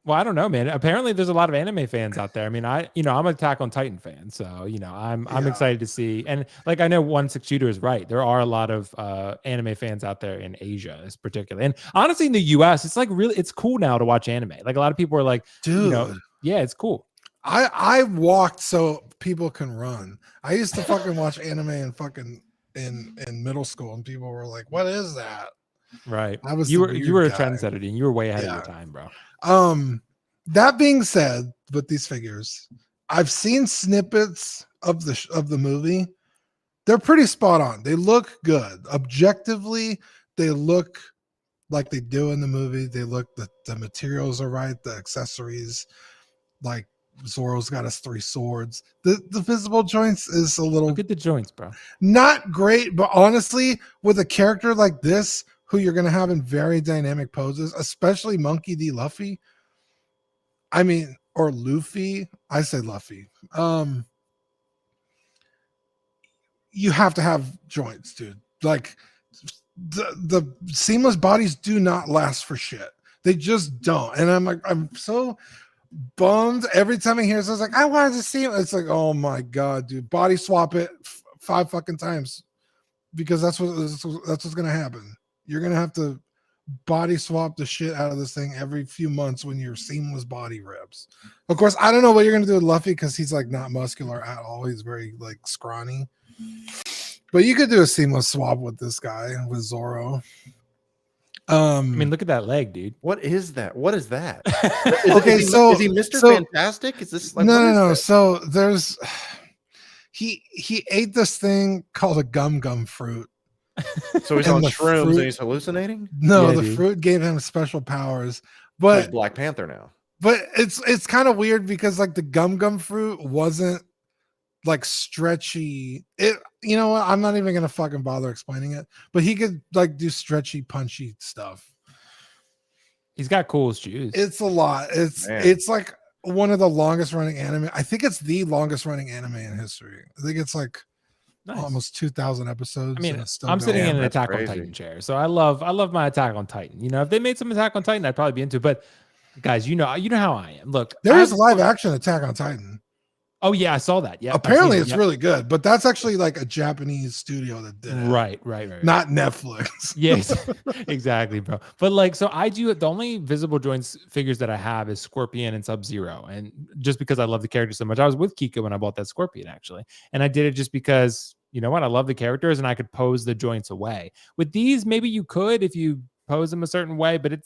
Well, I don't know, man. Apparently, there's a lot of anime fans out there. I mean, I'm an Attack on Titan fan, so I'm excited to see. And like, I know 16 Shooter is right. There are a lot of anime fans out there in Asia, particularly, and honestly, in the U.S., it's like it's cool now to watch anime. Like a lot of people are like, dude, yeah, it's cool. I walked so people can run. I used to fucking watch anime and fucking in middle school, and people were like, "What is that?" Right. I was you were a guy. trendsetter, and you were way ahead of your time, bro. That being said, with these figures, I've seen snippets of the movie. They're pretty spot on. They look good. Objectively, they look like they do in the movie. They look the materials are right, the accessories, like Zoro's got his 3 swords. The visible joints is a little, look at the joints, bro. Not great, but honestly, with a character like this, who you're gonna have in very dynamic poses, especially Monkey D. Luffy. I mean, or Luffy. I say Luffy. You have to have joints, dude. Like the seamless bodies do not last for shit. They just don't. And I'm like, I'm so bummed every time I hear this. I was like, I wanted to see it. It's like, oh my god, dude, body swap it 5 fucking times, because that's what's gonna happen. You're gonna have to body swap the shit out of this thing every few months when your seamless body rips. Of course, I don't know what you're gonna do with Luffy, because he's like not muscular at all. He's very like scrawny. But you could do a seamless swap with this guy, with Zoro. I mean, look at that leg, dude. What is that? What is that? Is he Mr. Fantastic? Is this like, no? So there's he ate this thing called a gum fruit. So he's on shrooms and he's hallucinating? No, the fruit gave him special powers. But he's Black Panther now. But it's kind of weird, because like the gum fruit wasn't like stretchy. You know what? I'm not even gonna fucking bother explaining it. But he could like do stretchy, punchy stuff. He's got cool shoes. It's a lot. It's like one of the longest running anime. I think it's the longest running anime in history. I think it's like almost 2,000 episodes. I mean, I'm sitting in an Attack on Titan chair, so I love my Attack on Titan. If they made some Attack on Titan, I'd probably be into it. But guys, you know how I am. Look, there is a live action Attack on Titan. Oh yeah, I saw that. Yeah, apparently it's really good, but that's actually like a Japanese studio that did it. Right. Not Netflix. Yes, exactly, bro. But like, so I do, the only visible joints figures that I have is Scorpion and Sub-Zero, and just because I love the character so much, I was with Keco when I bought that Scorpion actually, and I did it just because, you know what, I love the characters and I could pose the joints away. With these, maybe you could if you pose them a certain way, but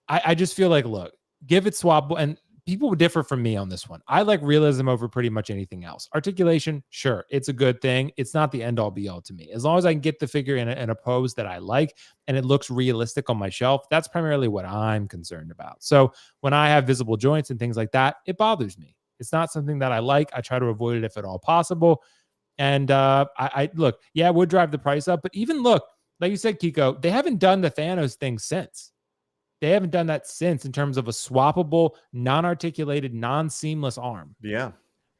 I just feel like, look, give it swap. And people would differ from me on this one. I like realism over pretty much anything else. Articulation, sure, it's a good thing. It's not the end all be all to me. As long as I can get the figure in a pose that I like and it looks realistic on my shelf, that's primarily what I'm concerned about. So when I have visible joints and things like that, it bothers me. It's not something that I like. I try to avoid it if at all possible. And I look, yeah, it would drive the price up. But even look, like you said, Keco, they haven't done the Thanos thing since. They haven't done that since in terms of a swappable, non-articulated, non-seamless arm. Yeah.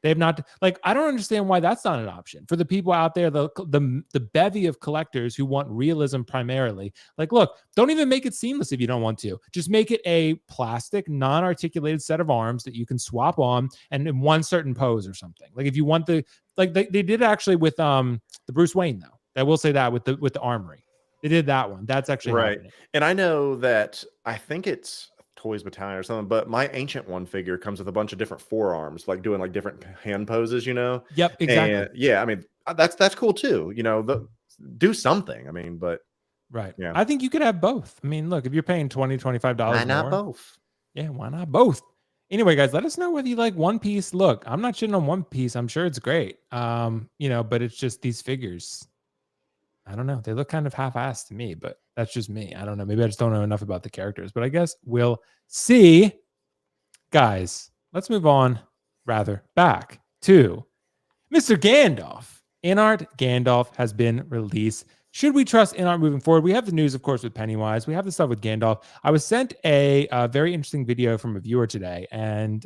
They have not, like, I don't understand why that's not an option for the people out there, the bevy of collectors who want realism primarily. Like, look, don't even make it seamless if you don't want to. Just make it a plastic, non-articulated set of arms that you can swap on and in one certain pose or something. Like, if you want they did actually with the Bruce Wayne, though. I will say that with the armory. They did that one. That's actually right. happening. And I know that I think it's Toys Battalion or something, but my Ancient One figure comes with a bunch of different forearms, like doing like different hand poses, Yep, exactly. And yeah, I mean, that's cool too. Do something. I mean, but right. Yeah. I think you could have both. I mean, look, if you're paying $20, $25 why not more, both? Yeah, why not both? Anyway, guys, let us know whether you like One Piece. Look, I'm not shitting on One Piece. I'm sure it's great. But it's just these figures. I don't know. They look kind of half-assed to me, but that's just me. I don't know. Maybe I just don't know enough about the characters, but I guess we'll see. Guys, let's move on back to Mr. Gandalf. InArt Gandalf has been released. Should we trust InArt moving forward? We have the news, of course, with Pennywise. We have the stuff with Gandalf. I was sent a very interesting video from a viewer today, and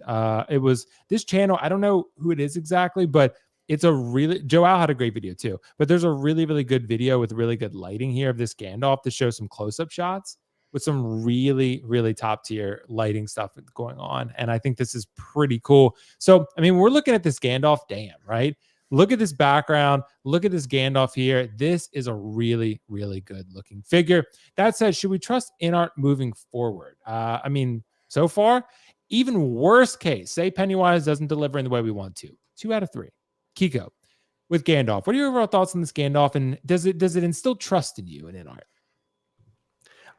it was this channel. I don't know who it is exactly, but it's a really, Joao had a great video too, but there's a really, really good video with really good lighting here of this Gandalf to show some close-up shots. with some really, really top tier lighting stuff going on. And I think this is pretty cool. So, I mean, we're looking at this Gandalf, damn, right? Look at this background. Look at this Gandalf here. This is a really, really good looking figure. That said, should we trust InArt moving forward? I mean, so far, even worst case, say Pennywise doesn't deliver in the way we want to. 2 out of 3. Keco, with Gandalf, what are your overall thoughts on this Gandalf? And does it instill trust in you in InArt?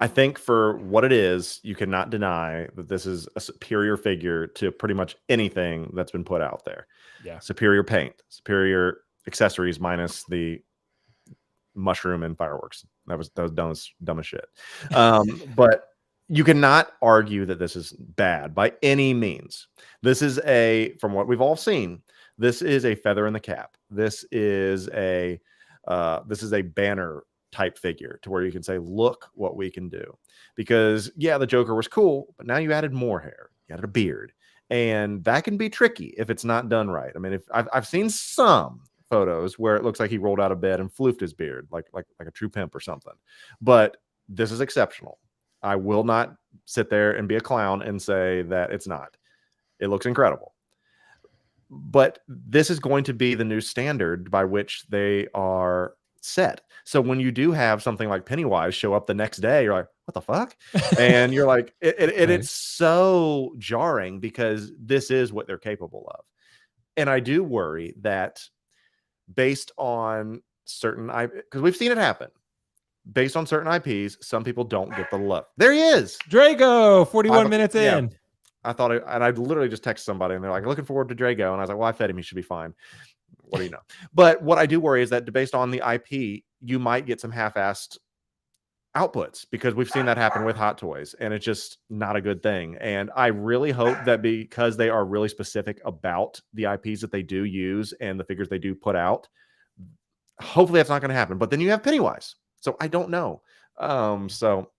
I think for what it is, you cannot deny that this is a superior figure to pretty much anything that's been put out there. Yeah. Superior paint, superior accessories minus the mushroom and fireworks. That was dumb as shit. But you cannot argue that this is bad by any means. This is from what we've all seen, this is a feather in the cap. This is a banner type figure to where you can say, look what we can do. Because yeah, the Joker was cool, but now you added more hair, you added a beard, and that can be tricky if it's not done right. I mean, if I've seen some photos where it looks like he rolled out of bed and floofed his beard like a true pimp or something, but this is exceptional. I will not sit there and be a clown and say that it's not. It looks incredible. But this is going to be the new standard by which they are set. So when you do have something like Pennywise show up the next day, you're like, what the fuck? And you're like, it's so jarring because this is what they're capable of. And I do worry that based on certain, because we've seen it happen, based on certain IPs, some people don't get the love. There he is. Drago, 41 minutes in. Yeah. I thought, and I literally just texted somebody and they're like, looking forward to Drago. And I was like, well, I fed him. He should be fine. What do you know? But what I do worry is that based on the IP, you might get some half-assed outputs because we've seen that happen with Hot Toys and it's just not a good thing. And I really hope that because they are really specific about the IPs that they do use and the figures they do put out, hopefully that's not going to happen. But then you have Pennywise. So I don't know. So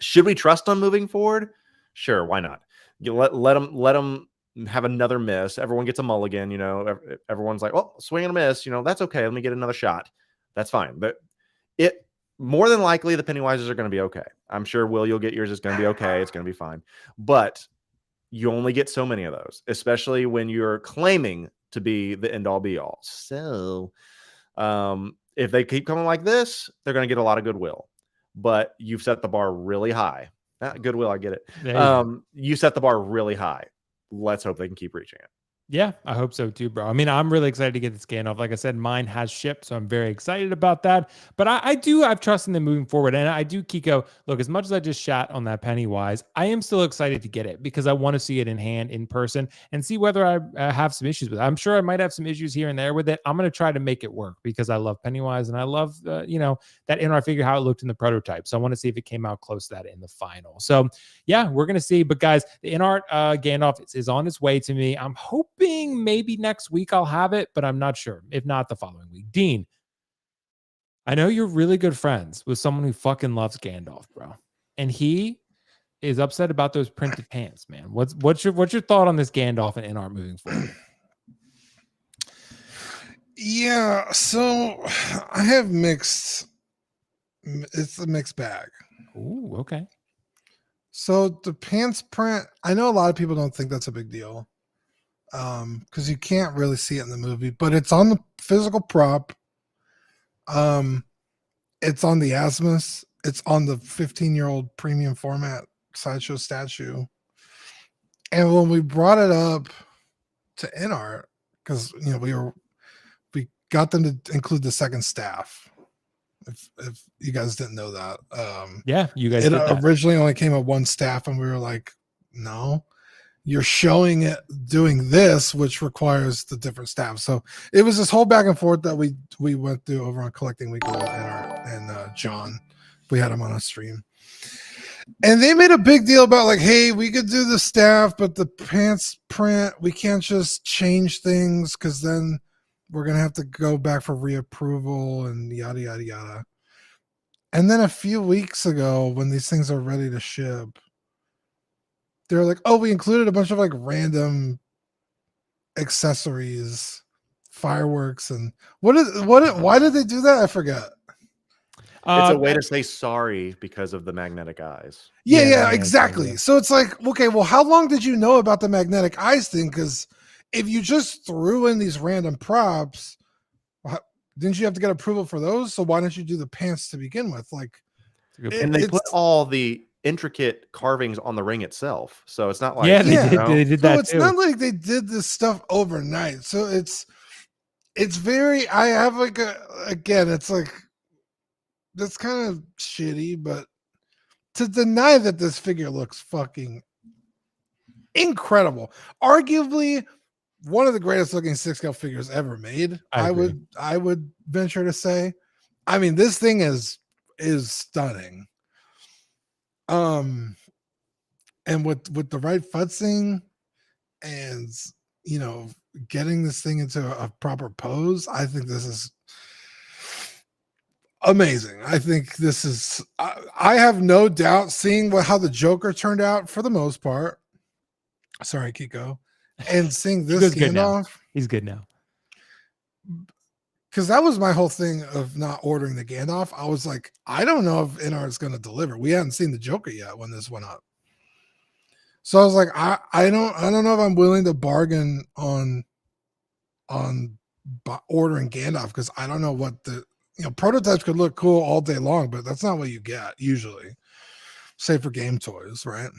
should we trust them moving forward? Sure. Why not? You let them have another miss. Everyone gets a mulligan, you know, everyone's like, well, swing and a miss, you know, that's okay. Let me get another shot. That's fine. But more than likely the Pennywises are going to be okay. I'm sure, Will, you'll get yours. It's going to be okay. It's going to be fine. But you only get so many of those, especially when you're claiming to be the end all be all. So if they keep coming like this, they're going to get a lot of goodwill, but you've set the bar really high. Goodwill, I get it. You set the bar really high. Let's hope they can keep reaching it. Yeah, I hope so too, bro. I mean, I'm really excited to get this Gandalf. Like I said, mine has shipped, so I'm very excited about that. But I do have trust in them moving forward. And I do, Keco, look, as much as I just shat on that Pennywise, I am still excited to get it because I want to see it in hand, in person, and see whether I have some issues with it. I'm sure I might have some issues here and there with it. I'm going to try to make it work because I love Pennywise and I love, that InArt figure, how it looked in the prototype. So I want to see if it came out close to that in the final. So yeah, we're going to see. But guys, the InArt Gandalf is on its way to me. I'm hoping maybe next week I'll have it, but I'm not sure. If not, the following week. Dean, I know you're really good friends with someone who fucking loves Gandalf, bro. And he is upset about those printed pants, man. What's your thought on this Gandalf and InArt moving forward? Yeah, so I have mixed. It's a mixed bag. Ooh, okay. So the pants print, I know a lot of people don't think that's a big deal. Because you can't really see it in the movie, but it's on the physical prop. It's on the Asmus. It's on the 15-year-old premium format sideshow statue. And when we brought it up to InArt, because we got them to include the second staff. If you guys didn't know that, yeah, you guys. It originally only came with one staff, and we were like, no. You're showing it doing this, which requires the different staff. So it was this whole back and forth that we went through over on Collecting Weekly and John. We had him on a stream. And they made a big deal about like, hey, we could do the staff, but the pants print, we can't just change things because then we're going to have to go back for reapproval and yada, yada, yada. And then a few weeks ago, when these things are ready to ship, they're like, oh, we included a bunch of like random accessories, fireworks, and why did they do that? I forget. It's a way to say sorry because of the magnetic eyes. Yeah, exactly. So it's like, okay, well, how long did you know about the magnetic eyes thing? Because if you just threw in these random props, didn't you have to get approval for those? So why don't you do the pants to begin with? Like, and they put all the intricate carvings on the ring itself, so it's not like they did that. So it's not like they did this stuff overnight. So it's very. I have like it's like that's kind of shitty, but to deny that this figure looks fucking incredible, arguably one of the greatest looking 6-scale figures ever made. I would venture to say. I mean, this thing is stunning. And with the right futzing and getting this thing into a proper pose, I think this is amazing. I think this is I have no doubt seeing how the Joker turned out for the most part. Sorry, Keco. And seeing this Gandalf. He's good now. Because that was my whole thing of not ordering the Gandalf. I was like, I don't know if InArt is going to deliver. We hadn't seen the Joker yet when this went up. So I was like, I don't know if I'm willing to bargain on ordering Gandalf, because I don't know what the prototypes could look cool all day long, but that's not what you get usually, say for game toys, right?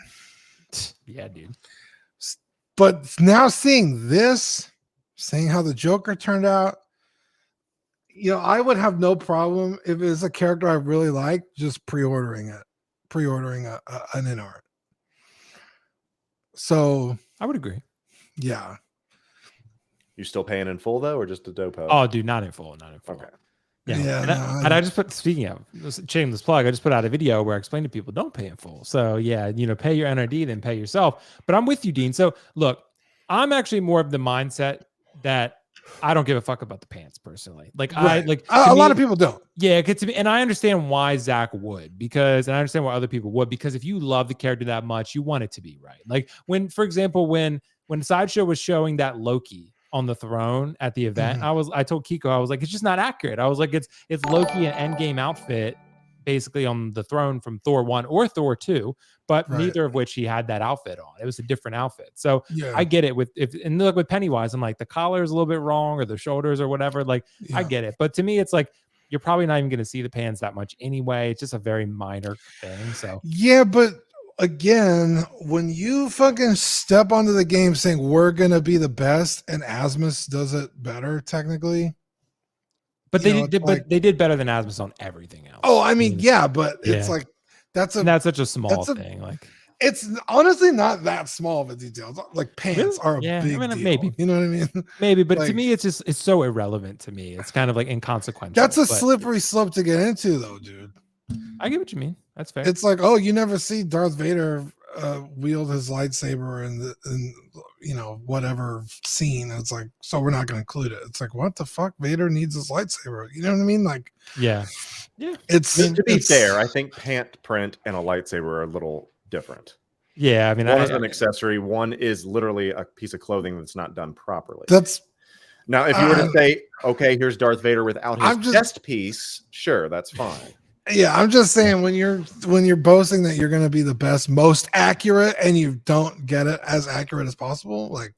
Yeah, dude. But now seeing this, seeing how the Joker turned out, I would have no problem if it's a character I really like, just pre-ordering an InArt. So I would agree. Yeah. You still paying in full though, or just a dopo? Oh, dude, not in full. Okay. Yeah. And I just put, speaking of shameless plug, I just put out a video where I explained to people, don't pay in full. So yeah, pay your NRD, then pay yourself. But I'm with you, Dean. So look, I'm actually more of the mindset that I don't give a fuck about the pants personally. Like right. A lot of people don't. Yeah, to me, and I understand why Zach would, and I understand why other people would, because if you love the character that much, you want it to be right. Like when, for example, when Sideshow was showing that Loki on the throne at the event, I told Keco, I was like, it's just not accurate. I was like, it's Loki an Endgame outfit basically on the throne from Thor 1 or Thor 2, but neither of which he had that outfit on. It was a different outfit. So I get it and look with Pennywise, I'm like, the collar is a little bit wrong, or the shoulders or whatever. Like I get it. But to me, it's like, you're probably not even going to see the pants that much anyway. It's just a very minor thing. So yeah, but again, when you fucking step onto the game saying we're going to be the best and Asmus does it better technically. But they did better than Asmus on everything else. Oh, I mean, yeah, but it's like that's such a small thing. Like it's honestly not that small of a detail. Like pants are a big deal. Maybe, you know what I mean? Maybe, but like, to me, it's so irrelevant to me. It's kind of like inconsequential. That's a slippery slope to get into, though, dude. I get what you mean. That's fair. It's like, oh, you never see Darth Vader wield his lightsaber in whatever scene. It's like, so we're not going to include it. It's like, what the fuck? Vader needs his lightsaber. You know what I mean? Like, yeah. To be fair, I think pant print and a lightsaber are a little different. Yeah, I mean, one is an accessory. One is literally a piece of clothing that's not done properly. Now, if you were to say, okay, here's Darth Vader without his chest piece, sure, that's fine. Yeah, I'm just saying when you're boasting that you're going to be the best, most accurate, and you don't get it as accurate as possible, like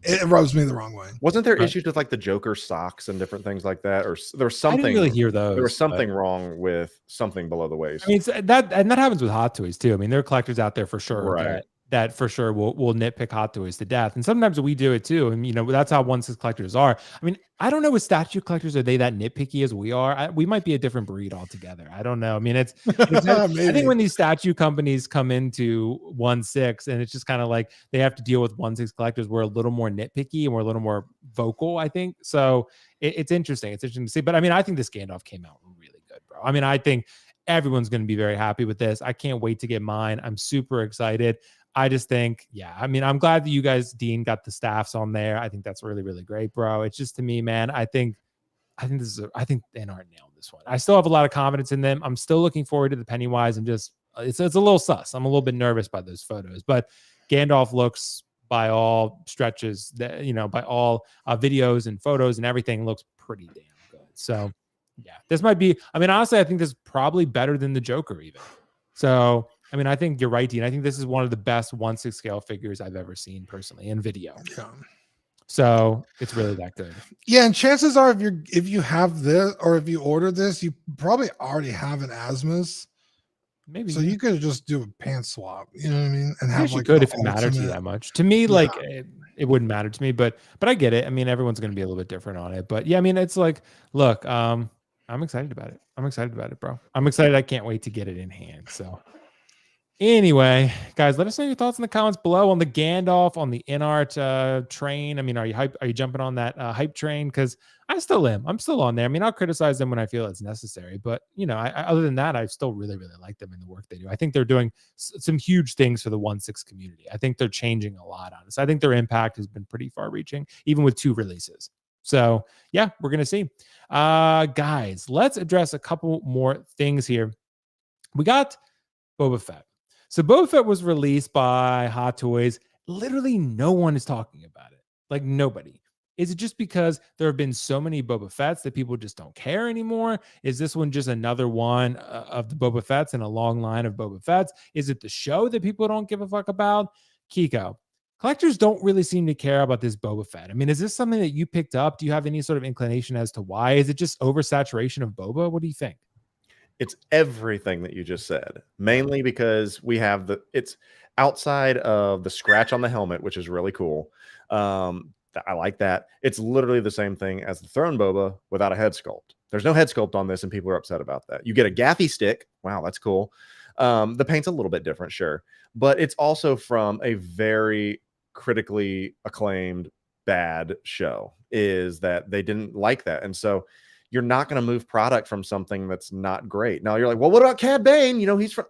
it rubs me the wrong way. Wasn't there issues with like the Joker socks and different things like that, or there was something? I didn't really hear those. There was something wrong with something below the waist. I mean, that happens with Hot Toys too. I mean, there are collectors out there for sure that for sure will nitpick Hot Toys to death, and sometimes we do it too. And that's how 1/6 collectors are. I mean, I don't know with statue collectors, are they that nitpicky as we are? We might be a different breed altogether. I don't know. I mean, it's I think when these statue companies come into 1/6, and it's just kind of like they have to deal with 1/6 collectors, we're a little more nitpicky and we're a little more vocal, I think. So it's interesting. It's interesting to see. But I mean, I think this Gandalf came out really good, bro. I mean, I think everyone's going to be very happy with this. I can't wait to get mine. I'm super excited. I just think, I mean, I'm glad that you guys, Dean, got the staffs on there. I think that's really, really great, bro. It's just, to me, man, I think InArt nailed this one. I still have a lot of confidence in them. I'm still looking forward to the Pennywise. It's a little sus. I'm a little bit nervous by those photos, but Gandalf looks, by all stretches, by all videos and photos and everything, looks pretty damn good. So Yeah, this might be. I mean, honestly, I think this is probably better than the Joker even. So, I mean, I think you're right, Dean. I think this is one of the best 1/6 scale figures I've ever seen personally in video. Yeah. So it's really that good. Yeah, and chances are, if you have this or if you order this, you probably already have an Asmus. Maybe. So you could just do a pants swap. You know what I mean? And have Yes, you like could the if it mattered to you ultimate- that much. To me, like Yeah. it wouldn't matter to me, but I get it. I mean, everyone's going to be a little bit different on it, but yeah, I mean, it's like, look, I'm excited about it. I'm excited about it, bro. I'm excited. I can't wait to get it in hand. So anyway, guys, let us know your thoughts in the comments below on the Gandalf, on the InArt train. I mean, are you hype? Are you jumping on that hype train? Because I still am. I'm still on there. I mean, I'll criticize them when I feel it's necessary, but you know, other than that, I still really, really like them in the work they do. I think they're doing some huge things for the 1/6 community. I think they're changing a lot on this. I think their impact has been pretty far-reaching, even with 2 releases. So yeah, we're gonna see. Guys, let's address a couple more things here. We got Boba Fett. So Boba Fett was released by Hot Toys. Literally no one is talking about it. Like nobody. Is it just because there have been so many Boba Fetts that people just don't care anymore? Is this one just another one of the Boba Fetts in a long line of Boba Fetts? Is it the show that people don't give a fuck about? Keco, collectors don't really seem to care about this Boba Fett. I mean, is this something that you picked up? Do you have any sort of inclination as to why? Is it just oversaturation of Boba? What do you think? It's everything that you just said, mainly because we have it's outside of the scratch on the helmet, which is really cool. I like that. It's literally the same thing as the Throne Boba without a head sculpt. There's no head sculpt on this, and people are upset about that. You get a gaffy stick. Wow, that's cool. The paint's a little bit different, sure, but it's also from a very critically acclaimed bad show. Is that they didn't like that, and so you're not going to move product from something that's not great. Now you're like, well, what about Cad Bane? You know, he's from.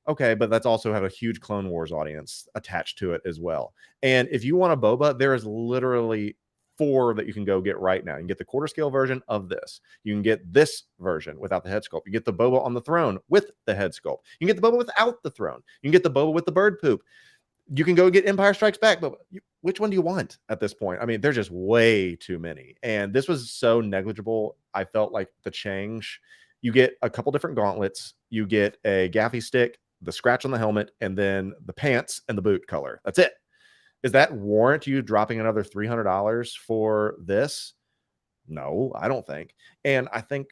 Okay, but that's also have a huge Clone Wars audience attached to it as well. And if you want a Boba, there is literally 4 that you can go get right now. You can get the quarter scale version of this. You can get this version without the head sculpt. You get the Boba on the throne with the head sculpt. You can get the Boba without the throne. You can get the Boba with the bird poop. You can go get Empire Strikes Back, but which one do you want at this point? I mean, there's just way too many. And this was so negligible. I felt like the change. You get a couple different gauntlets. You get a gaffy stick, the scratch on the helmet, and then the pants and the boot color. That's it. Does that warrant you dropping another $300 for this? No, I don't think. And I think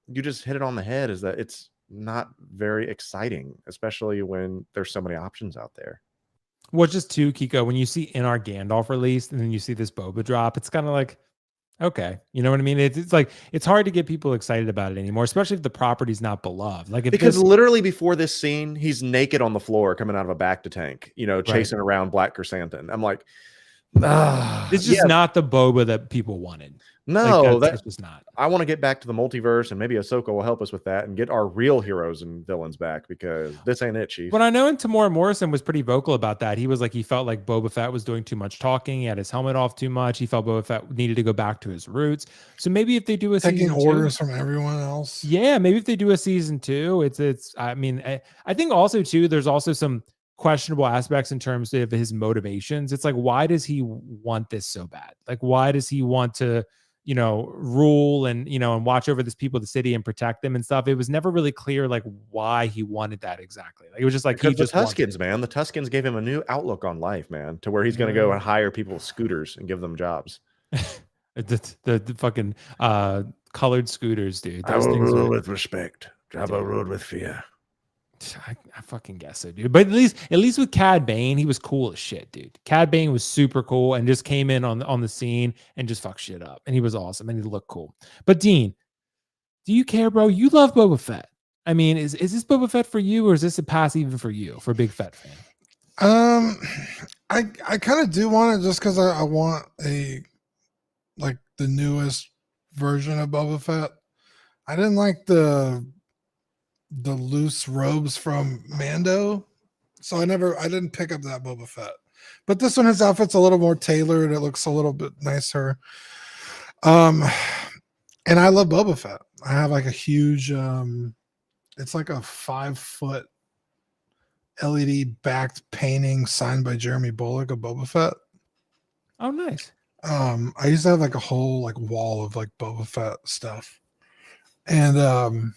you just hit it on the head, is that it's not very exciting, especially when there's so many options out there. Well, just too, Keco, when you see InArt Gandalf released and then you see this Boba drop, it's kind of like, okay, you know what I mean? It's like, it's hard to get people excited about it anymore, especially if the property's not beloved. Like, if because literally before this scene, he's naked on the floor coming out of a Bacta tank, you know, chasing around Black Chrysanthemum. I'm like, it's just not the Boba that people wanted. No, like that's just not. I want to get back to the multiverse, and maybe Ahsoka will help us with that and get our real heroes and villains back, because this ain't it, Chief. But I know Tamora Morrison was pretty vocal about that. He was like, he felt like Boba Fett was doing too much talking. He had his helmet off too much. He felt Boba Fett needed to go back to his roots. So maybe if they do a taking season orders 2, from everyone else. Yeah, maybe if they do a season 2, it's. I mean, I think also too, there's also some questionable aspects in terms of his motivations. It's like, why does he want this so bad? Like, why does he want to, you know, rule and, you know, and watch over this people of the city and protect them and stuff? It was never really clear like why he wanted that exactly. Like, it was just like, because the Tuskens, man, the Tuskens gave him a new outlook on life, man, to where he's going to go and hire people with scooters and give them jobs. the fucking colored scooters, dude. I will rule with respect. Jabba ruled with fear. I fucking guess so, dude. But at least with Cad Bane, he was cool as shit, dude. Cad Bane was super cool and just came in on the scene and just fucked shit up. And he was awesome and he looked cool. But Dean, do you care, bro? You love Boba Fett. I mean, is this Boba Fett for you, or is this a pass even for you, for a big Fett fan? I kind of do want it, just because I want the newest version of Boba Fett. I didn't like the loose robes from Mando, so I didn't pick up that Boba Fett. But this one, his outfit's a little more tailored. It looks a little bit nicer. And I love Boba Fett. I have like a huge it's like a 5-foot LED backed painting signed by Jeremy Bullock of Boba Fett. Oh, nice. I used to have like a whole like wall of like Boba Fett stuff. And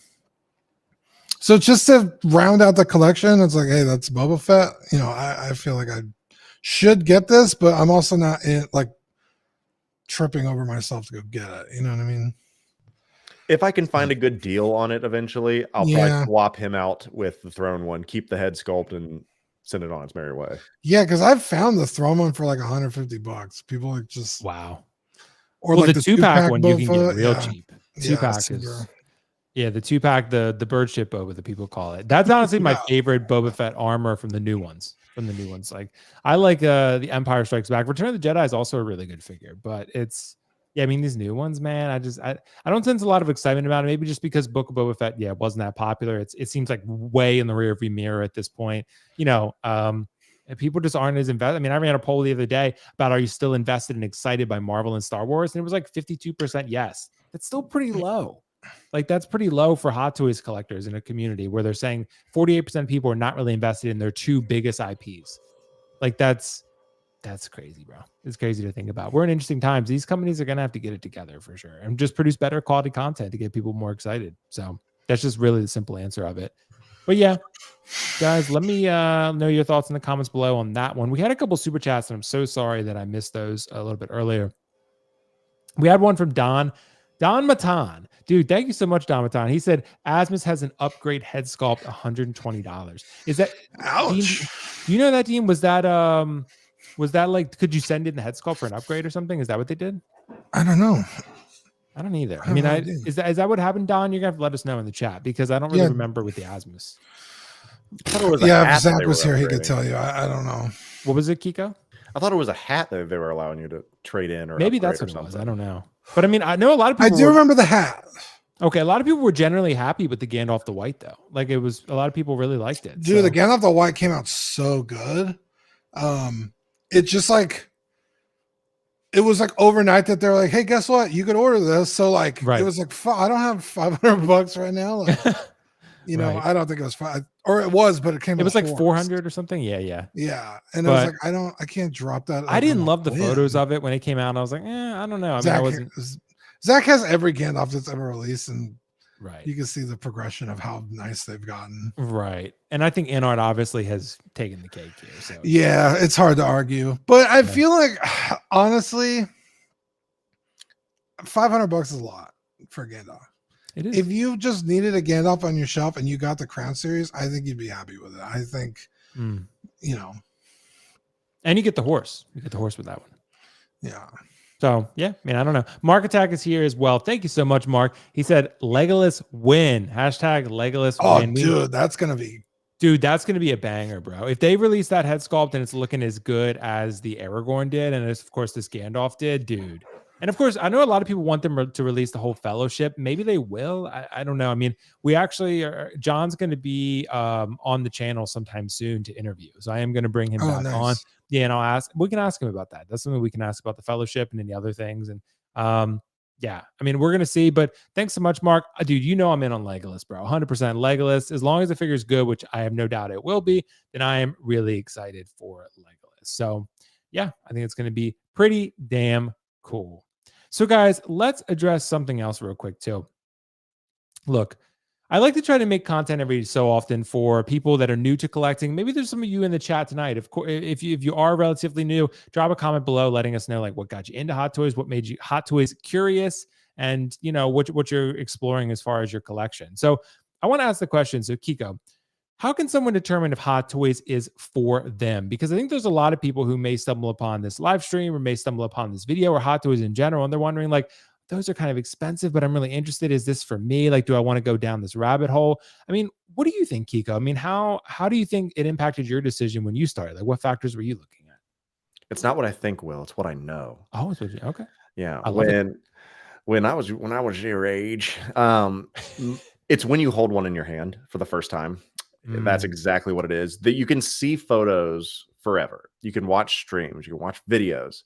so just to round out the collection, it's like, hey, that's Boba Fett. You know, I feel like I should get this, but I'm also not like tripping over myself to go get it. You know what I mean? If I can find a good deal on it eventually, I'll probably swap him out with the throne one, keep the head sculpt, and send it on its merry way. Yeah, because I've found the throne one for like $150. People like just wow. Or well, like the 2-pack one you can get real cheap. 2-pack is the 2-pack, the bird ship Boba that people call it. That's honestly my favorite Boba Fett armor from the new ones. Like I like the Empire Strikes Back. Return of the Jedi is also a really good figure, but it's I mean these new ones, man. I don't sense a lot of excitement about it. Maybe just because Book of Boba Fett, wasn't that popular. It seems like way in the rearview mirror at this point. You know, people just aren't as invested. I mean, I ran a poll the other day about are you still invested and excited by Marvel and Star Wars, and it was like 52% yes. That's still pretty low. Like that's pretty low for Hot Toys collectors in a community where they're saying 48% of people are not really invested in their two biggest IPs. Like that's crazy, bro. It's crazy to think about. We're in interesting times. These companies are going to have to get it together for sure and just produce better quality content to get people more excited. So that's just really the simple answer of it. But yeah, guys, let me know your thoughts in the comments below on that one. We had a couple super chats and I'm so sorry that I missed those a little bit earlier. We had one from Don Matan. Dude, thank you so much, Don Matan. He said Asmus has an upgrade head sculpt, $120. Is that ouch? Dean, do you know that, Dean? Was that like, could you send in the head sculpt for an upgrade or something? Is that what they did? I don't know. I don't either. I mean, is that what happened, Don? You're gonna have to let us know in the chat because I don't really remember with the Asmus. If Zach was here, he could tell you. I don't know. What was it, Keco? I thought it was a hat that they were allowing you to trade in, or maybe that's what it was. I don't know. But I mean, I know a lot of people. I do remember the hat. Okay, a lot of people were generally happy with the Gandalf the White, though. Like it was, a lot of people really liked it. Dude, the Gandalf the White came out so good. It just like, it was like overnight that they're like, hey, guess what? You could order this. So like, it was like, I don't have $500 right now. Like, you know, I don't think it was $500, or it was, but it came. It was like 400 or something. Yeah. And it was like, I can't drop that. I didn't love the photos of it when it came out. I was like, I don't know. I mean, Zach has every Gandalf that's ever released, and you can see the progression of how nice they've gotten. Right. And I think InArt obviously has taken the cake here. So yeah, it's hard to argue. But I feel like honestly, $500 is a lot for a Gandalf. It is. If you just needed a Gandalf on your shelf and you got the Crown series, I think you'd be happy with it. I think you know. And you get the horse. You get the horse with that one. Yeah. So, yeah, I mean, I don't know. Mark Attack is here as well. Thank you so much, Mark. He said, Legolas win. Hashtag Legolas win. Dude, that's going to be. Dude, that's going to be a banger, bro. If they release that head sculpt and it's looking as good as the Aragorn did, and of course this Gandalf did, dude. And of course, I know a lot of people want them to release the whole Fellowship. Maybe they will. I don't know. I mean, we actually John's going to be on the channel sometime soon to interview. So I am going to bring him back on. Yeah, and we can ask him about that. That's something we can ask about the Fellowship and any other things. And yeah, I mean, we're going to see. But thanks so much, Mark. Dude, you know I'm in on Legolas, bro. 100% Legolas. As long as the figure's good, which I have no doubt it will be, then I am really excited for Legolas. So yeah, I think it's going to be pretty damn cool. So guys, let's address something else real quick too. Look, I like to try to make content every so often for people that are new to collecting. Maybe there's some of you in the chat tonight. Of course, if you are relatively new, drop a comment below letting us know like what got you into Hot Toys, what made you Hot Toys curious, and you know what you're exploring as far as your collection. So I want to ask the question. So Keco, how can someone determine if Hot Toys is for them? Because I think there's a lot of people who may stumble upon this live stream or may stumble upon this video or Hot Toys in general, and they're wondering like, those are kind of expensive, but I'm really interested. Is this for me? Like, do I want to go down this rabbit hole? I mean, what do you think, Keco? I mean, how do you think it impacted your decision when you started? Like, what factors were you looking at? It's not what I think, Will. It's what I know. Oh, it's what you, okay. Yeah. When I was your age, it's when you hold one in your hand for the first time. That's exactly what it is. That you can see photos forever. You can watch streams. You can watch videos.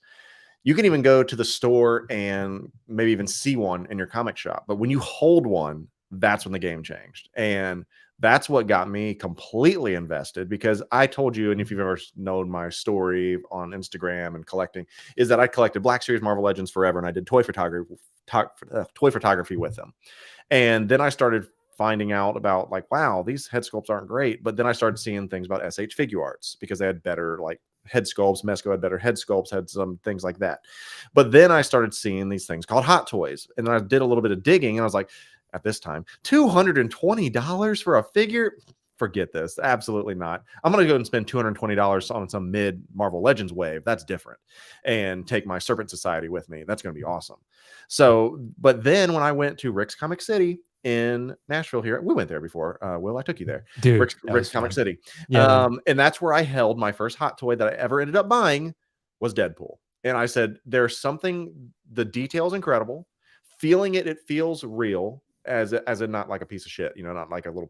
You can even go to the store and maybe even see one in your comic shop. But when you hold one, that's when the game changed. And That's what got me completely invested, because I told you, and if you've ever known my story on Instagram and collecting, is that I collected Black Series Marvel Legends forever, and I did toy photography with them. And then I started finding out about, like, wow, these head sculpts aren't great. But then I started seeing things about SH Figure Arts, because they had better, like, head sculpts. Mesco had better head sculpts, had some things like that. But then I started seeing these things called Hot Toys, and then I did a little bit of digging, and I was like, at this time, $220 for a figure? Forget this. Absolutely not. I'm going to go and spend $220 on some mid Marvel Legends wave. That's different. And take my Serpent Society with me. That's going to be awesome. So, but then when I went to Rick's Comic City in Nashville here, we went there before. Will, I took you there. Dude, Rick's Comic City. Yeah, and that's where I held my first hot toy that I ever ended up buying, was Deadpool. And I said, there's something, the detail's incredible. Feeling it, it feels real, as in not like a piece of shit, you know, not like a little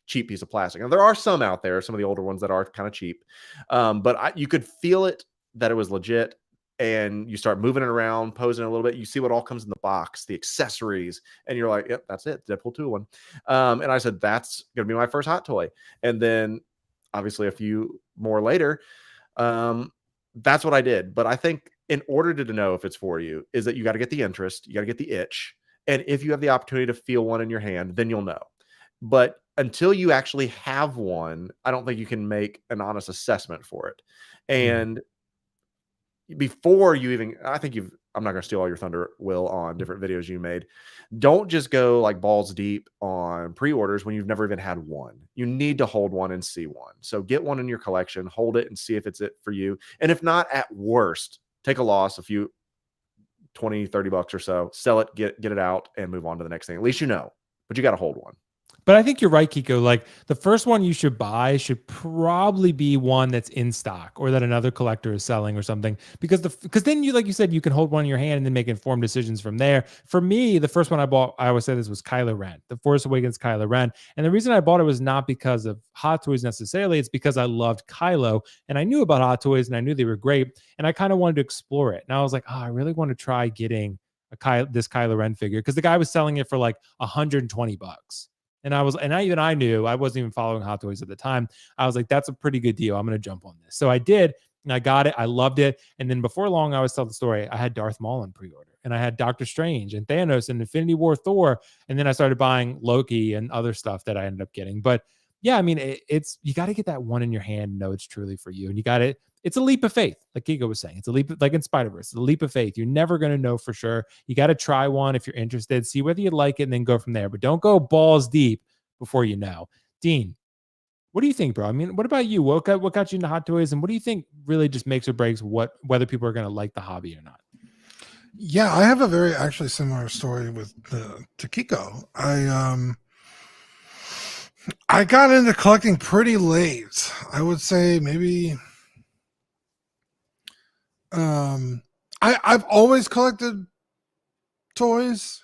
cheap piece of plastic. And there are some out there, some of the older ones that are kind of cheap. But you could feel it, that it was legit. And you start moving it around, posing a little bit. You see what all comes in the box, the accessories, and you're like, yep, that's it. Deadpool 2 one. And I said, that's going to be my first hot toy. And then obviously a few more later, that's what I did. But I think in order to know if it's for you, is that you got to get the interest, you got to get the itch. And if you have the opportunity to feel one in your hand, then you'll know. But until you actually have one, I don't think you can make an honest assessment for it. And before you even, I'm not going to steal all your thunder, Will, on different videos you made. Don't just go like balls deep on pre-orders when you've never even had one. You need to hold one and see one. So get one in your collection, hold it, and see if it's it for you. And if not, at worst, take a loss, a few $20-$30 or so, sell it, get it out, and move on to the next thing. At least you know, but you got to hold one. But I think you're right, Keco. Like, the first one you should buy should probably be one that's in stock, or that another collector is selling or something, because then you, like you said, you can hold one in your hand and then make informed decisions from there. For me, the first one I bought, I always say this, was Kylo Ren, The Force Awakens Kylo Ren. And the reason I bought it was not because of Hot Toys necessarily. It's because I loved Kylo, and I knew about Hot Toys, and I knew they were great, and I kind of wanted to explore it. And I was like, oh, I really want to try getting this Kylo Ren figure, because the guy was selling it for like $120. And I knew, I wasn't even following Hot Toys at the time. I was like, that's a pretty good deal. I'm going to jump on this. So I did, and I got it. I loved it. And then before long, I always tell the story, I had Darth Maul in pre-order, and I had Doctor Strange and Thanos and Infinity War Thor. And then I started buying Loki and other stuff that I ended up getting. But yeah, I mean, it's, you got to get that one in your hand and know it's truly for you. And you got it. It's a leap of faith. Like Keco was saying, it's a leap, like in Spider-Verse, it's a leap of faith. You're never going to know for sure. You got to try one if you're interested, see whether you like it, and then go from there. But don't go balls deep before you know. Dean, what do you think, bro? I mean, what about you? What got you into Hot Toys, and what do you think really just makes or breaks whether people are going to like the hobby or not? Yeah, I have a very actually similar story with to Keco. I got into collecting pretty late. I would say maybe I've always collected toys,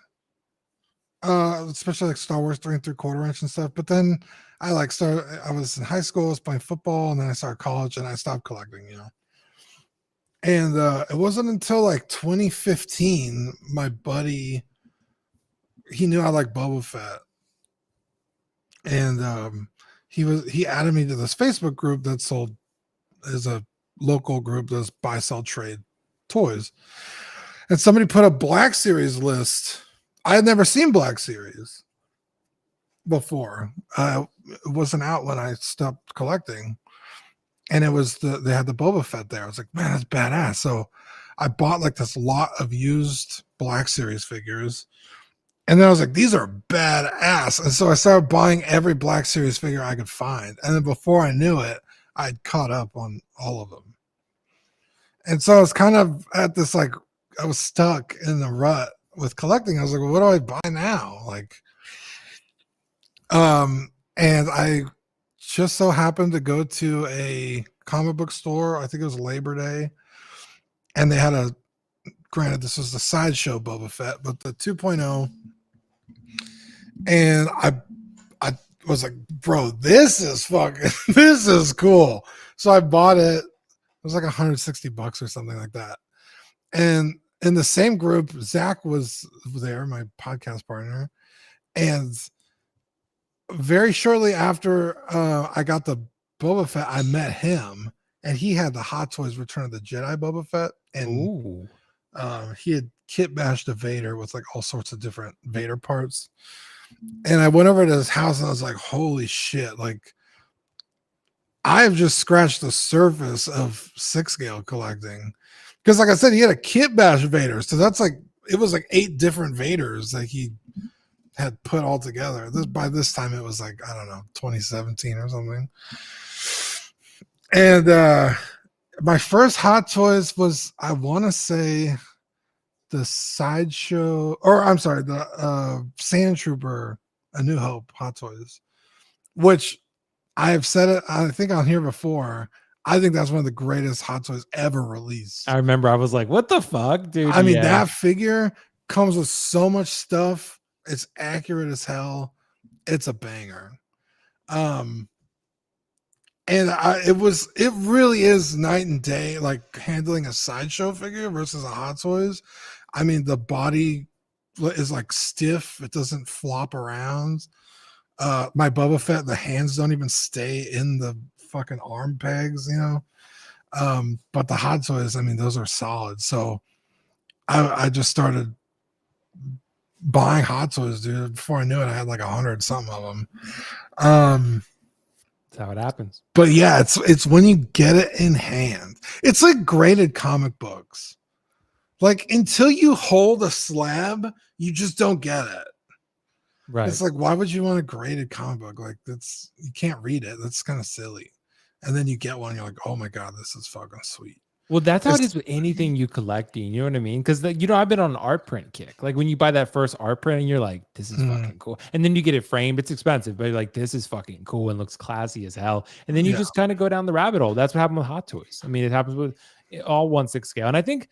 especially like Star Wars 3 3/4 inch and stuff. But then I was in high school, I was playing football, and then I started college, and I stopped collecting, you know. And it wasn't until like 2015, my buddy, he knew I liked Boba Fett, and he added me to this Facebook group that is a local group that does buy, sell, trade toys. And somebody put a Black Series list. I had never seen Black Series before. It wasn't out when I stopped collecting. And it was they had the Boba Fett there. I was like, man, that's badass. So I bought like this lot of used Black Series figures. And then I was like, these are badass. And so I started buying every Black Series figure I could find. And then before I knew it, I'd caught up on all of them. And so I was kind of at this, like, I was stuck in the rut with collecting. I was like, well, what do I buy now? Like, and I just so happened to go to a comic book store. I think it was Labor Day. And they had granted, this was the Sideshow Boba Fett, but the 2.0. And I was like, bro, this is cool. So I bought it. It was like $160 or something like that. And in the same group, Zach was there, my podcast partner. And very shortly after I got the Boba Fett, I met him, and he had the Hot Toys Return of the Jedi Boba Fett, and Ooh. he had kit bashed a Vader with like all sorts of different Vader parts. And I went over to his house and I was like, holy shit, like I've just scratched the surface of 6-scale collecting. Because like I said, he had a kit bash Vader. So that's like, it was like 8 different Vaders that he had put all together. By this time it was like, I don't know, 2017 or something. And my first Hot Toys was, I want to say, the Sideshow, or I'm sorry, the Sand Trooper A New Hope Hot Toys, which I have said it, I think on here before. I think that's one of the greatest Hot Toys ever released. I remember I was like, what the fuck, dude? I mean, that figure comes with so much stuff. It's accurate as hell. It's a banger. And it really is night and day, like handling a Sideshow figure versus a Hot Toys. I mean, the body is like stiff. It doesn't flop around. My Boba Fett, the hands don't even stay in the fucking arm pegs, you know. But the Hot Toys, I mean, those are solid. So I just started buying Hot Toys, dude. Before I knew it, I had like 100 something of them. That's how it happens. But yeah, it's when you get it in hand. It's like graded comic books. Like until you hold a slab, you just don't get it. Right. It's like, why would you want a graded comic book? Like you can't read it. That's kind of silly. And then you get one, you're like, oh my God, this is fucking sweet. Well, that's how it is with anything you collecting. You know what I mean? Because I've been on an art print kick. Like when you buy that first art print and you're like, this is fucking cool. And then you get it framed. It's expensive, but you're like, this is fucking cool and looks classy as hell. And then you just kind of go down the rabbit hole. That's what happened with Hot Toys. I mean, it happens with all 1/6 scale. And I think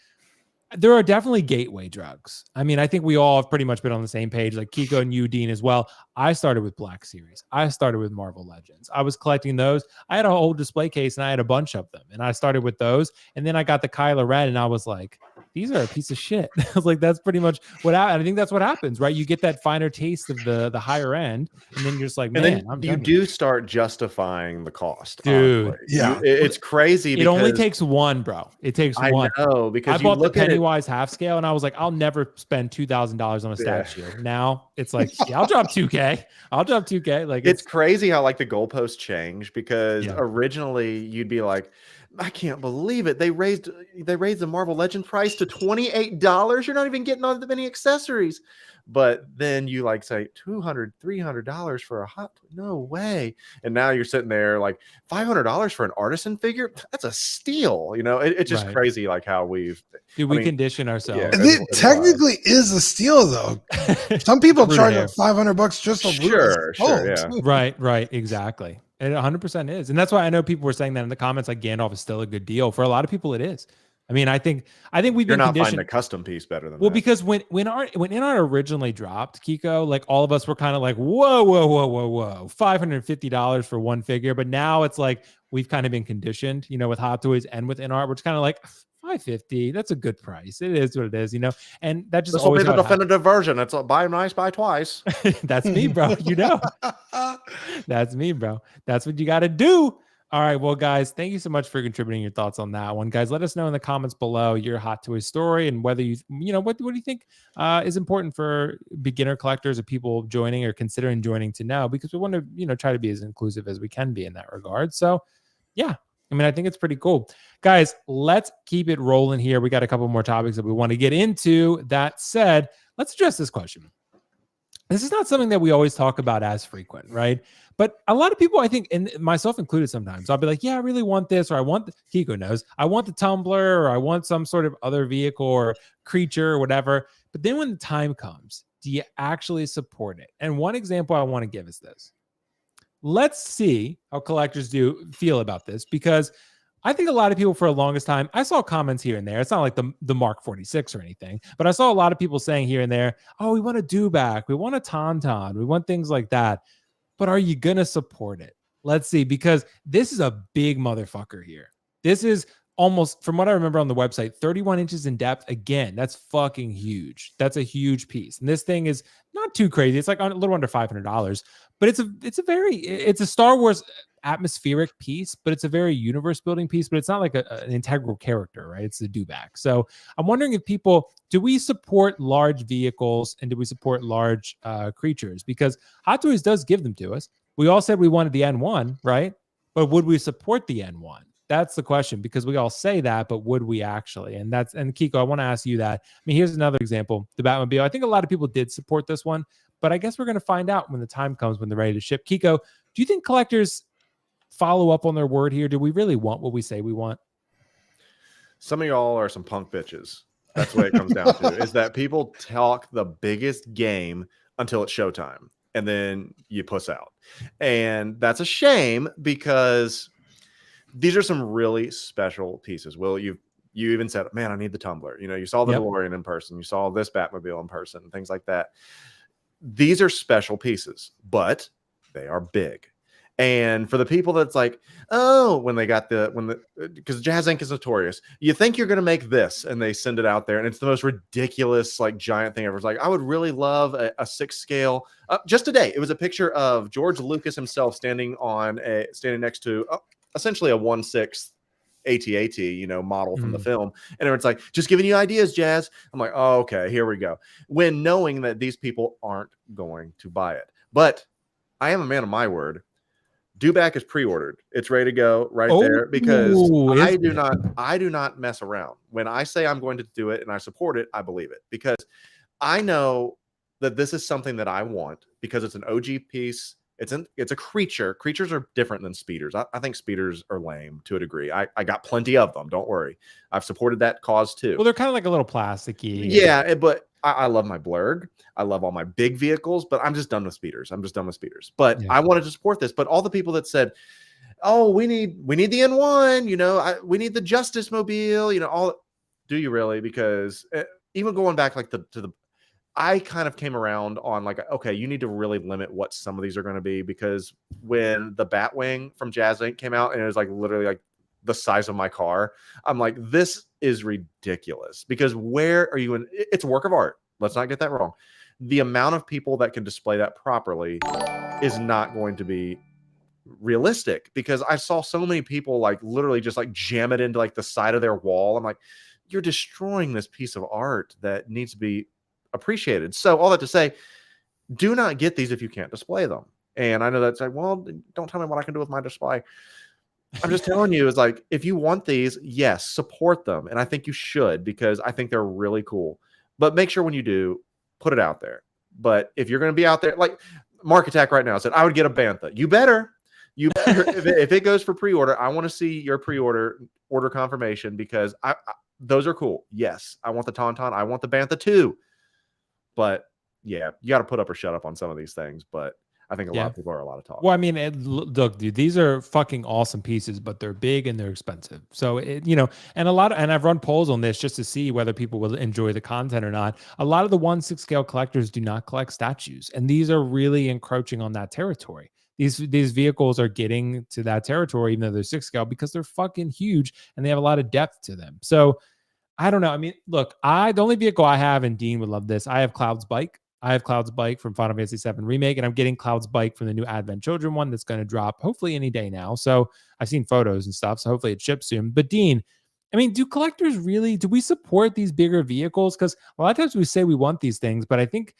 there are definitely gateway drugs. I mean, I think we all have pretty much been on the same page, like Keco and you, Dean, as well. I started with Black Series. I started with Marvel Legends. I was collecting those. I had a whole display case and I had a bunch of them. And I started with those. And then I got the Kylo Ren and I was like, these are a piece of shit. I was like, that's pretty much what I think that's what happens, right? You get that finer taste of the higher end. And then you're just like, man, and then you do start justifying the cost. Dude. Honestly. Yeah. It's crazy. It only takes one, bro. It takes one. I know, because I bought the Pennywise half scale and I was like, I'll never spend $2,000 on a stack shield. Now it's like, yeah, I'll drop 2K. I'll drop 2K. Like it's crazy how like the goalposts change, because originally you'd be like, I can't believe it. They raised the Marvel Legend price to $28. You're not even getting all the many accessories. But then you like say $200, $300 for a Hot Toy. No way. And now you're sitting there like $500 for an artisan figure. That's a steal. You know, it's just crazy like how we condition ourselves. Yeah, it technically is a steal though. Some people charge like $500 just for sure, yeah. Right, exactly. It 100% is. And that's why I know people were saying that in the comments, like Gandalf is still a good deal. For a lot of people, it is. I mean, I think we've been not finding a custom piece better than that. Because when InArt originally dropped, Keco, like all of us were kind of like, whoa, $550 for one figure. But now it's like we've kind of been conditioned, you know, with Hot Toys and with InArt, we're kind of like $550. That's a good price. It is what it is, you know. And that just always be the definitive version. It's buy nice, buy twice. That's me, bro. You know, that's me, bro. That's what you got to do. All right, well, guys, thank you so much for contributing your thoughts on that one, guys. Let us know in the comments below your Hot Toys story and whether what do you think is important for beginner collectors or people joining or considering joining to know, because we want to try to be as inclusive as we can be in that regard. So, yeah. I mean, I think it's pretty cool. Guys, let's keep it rolling here. We got a couple more topics that we want to get into. That said, let's address this question. This is not something that we always talk about as frequent, right? But a lot of people, I think, and myself included sometimes, I'll be like, yeah, I really want this, or I want Keco knows, I want the tumbler, or I want some sort of other vehicle or creature or whatever. But then when the time comes, do you actually support it? And one example I want to give is this. Let's see how collectors feel about this, because I think a lot of people for the longest time, I saw comments here and there. It's not like the Mark 46 or anything, but I saw a lot of people saying here and there, oh, we want a dewback, we want a tauntaun, we want things like that. But are you going to support it? Let's see, because this is a big motherfucker here. This is almost, from what I remember on the website, 31 inches in depth. Again, that's fucking huge. That's a huge piece. And this thing is not too crazy. It's like a little under $500, but it's a Star Wars atmospheric piece, but it's a very universe building piece, but it's not like an integral character, right? It's the dewback. So I'm wondering if do we support large vehicles and do we support large creatures? Because Hot Toys does give them to us. We all said we wanted the N1, right? But would we support the N1? That's the question, because we all say that, but would we actually? And Keco, I want to ask you that. I mean, here's another example, the Batmobile. I think a lot of people did support this one, but I guess we're going to find out when the time comes, when they're ready to ship. Keco, do you think collectors follow up on their word here? Do we really want what we say we want? Some of y'all are some punk bitches. That's what it comes down to, is that people talk the biggest game until it's showtime, and then you puss out. And that's a shame, because these are some really special pieces. Will, you even said, man, I need the tumbler. You know, you saw the DeLorean in person. You saw this Batmobile in person, things like that. These are special pieces, but they are big. And for the people that's like, oh, because Jazz Inc. is notorious. You think you're going to make this, and they send it out there, and it's the most ridiculous, like, giant thing ever. It's like, I would really love a 6 scale. Just today, it was a picture of George Lucas himself standing next to essentially a 1/6 AT-AT, model from the film. And it's like, just giving you ideas, Jazz. I'm like, oh, okay, here we go. When knowing that these people aren't going to buy it. But I am a man of my word. Dewback is pre-ordered. It's ready to go there, because I do not mess around. When I say I'm going to do it and I support it, I believe it, because I know that this is something that I want, because it's an OG piece. It's a creature. Creatures are different than speeders. I think speeders are lame to a degree. I got plenty of them. Don't worry. I've supported that cause too. Well, they're kind of like a little plasticky. Yeah, but I love my Blurg. I love all my big vehicles, but I'm just done with speeders. But I wanted to support this. But all the people that said, oh, we need the N1, we need the Justice Mobile, all. Do you really? Because even going back like I kind of came around on like, okay, you need to really limit what some of these are going to be, because when the Batwing from Jazz Inc. came out and it was like literally like the size of my car, I'm like, this is ridiculous, because where are you it's a work of art. Let's not get that wrong. The amount of people that can display that properly is not going to be realistic, because I saw so many people like literally just like jam it into like the side of their wall. I'm like, you're destroying this piece of art that needs to be appreciated. So all that to say, do not get these if you can't display them. And I know that's like, well, don't tell me what I can do with my display. I'm just telling you, is like, if you want these, yes, support them. And I think you should, because I think they're really cool. But make sure when you do, put it out there. But if you're going to be out there, like Mark Attack right now said, I would get a Bantha. You better. If it goes for pre-order, I want to see your pre-order confirmation, because those are cool. Yes, I want the Tauntaun. I want the Bantha too. But yeah, you got to put up or shut up on some of these things. But I think a lot of people are a lot of talk. Well, I mean, look, dude, these are fucking awesome pieces, but they're big and they're expensive. So, and I've run polls on this just to see whether people will enjoy the content or not. A lot of the 1/6 scale collectors do not collect statues, and these are really encroaching on that territory. These vehicles are getting to that territory, even though they're 6 scale, because they're fucking huge and they have a lot of depth to them. So I don't know. I mean, look, the only vehicle I have, and Dean would love this, I have Cloud's bike. I have Cloud's bike from Final Fantasy VII Remake, and I'm getting Cloud's bike from the new Advent Children one that's going to drop hopefully any day now. So I've seen photos and stuff, so hopefully it ships soon. But Dean, I mean, do we support these bigger vehicles? Because a lot of times we say we want these things, but I think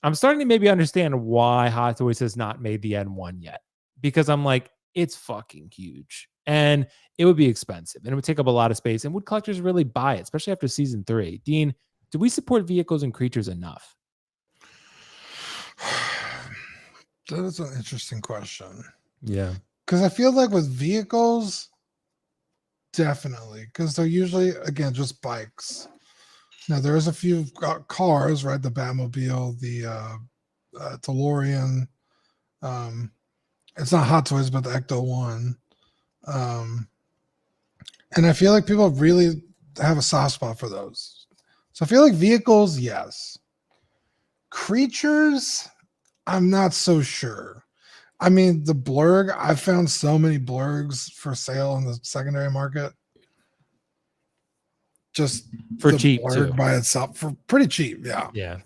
I'm starting to maybe understand why Hot Toys has not made the N1 yet. Because I'm like, it's fucking huge. And it would be expensive and it would take up a lot of space. And would collectors really buy it, especially after season 3? Dean, do we support vehicles and creatures enough? That is an interesting question. Yeah. Because I feel like with vehicles, definitely. Because they're usually, again, just bikes. Now, there's a few cars, right? The Batmobile, the DeLorean. It's not Hot Toys, but the Ecto one. And I feel like people really have a soft spot for those. So I feel like vehicles, yes. Creatures, I'm not so sure. I mean, the Blurg, I found so many Blurgs for sale in the secondary market. just For the cheap, blurred too. by itself for pretty cheap. Yeah. Yeah.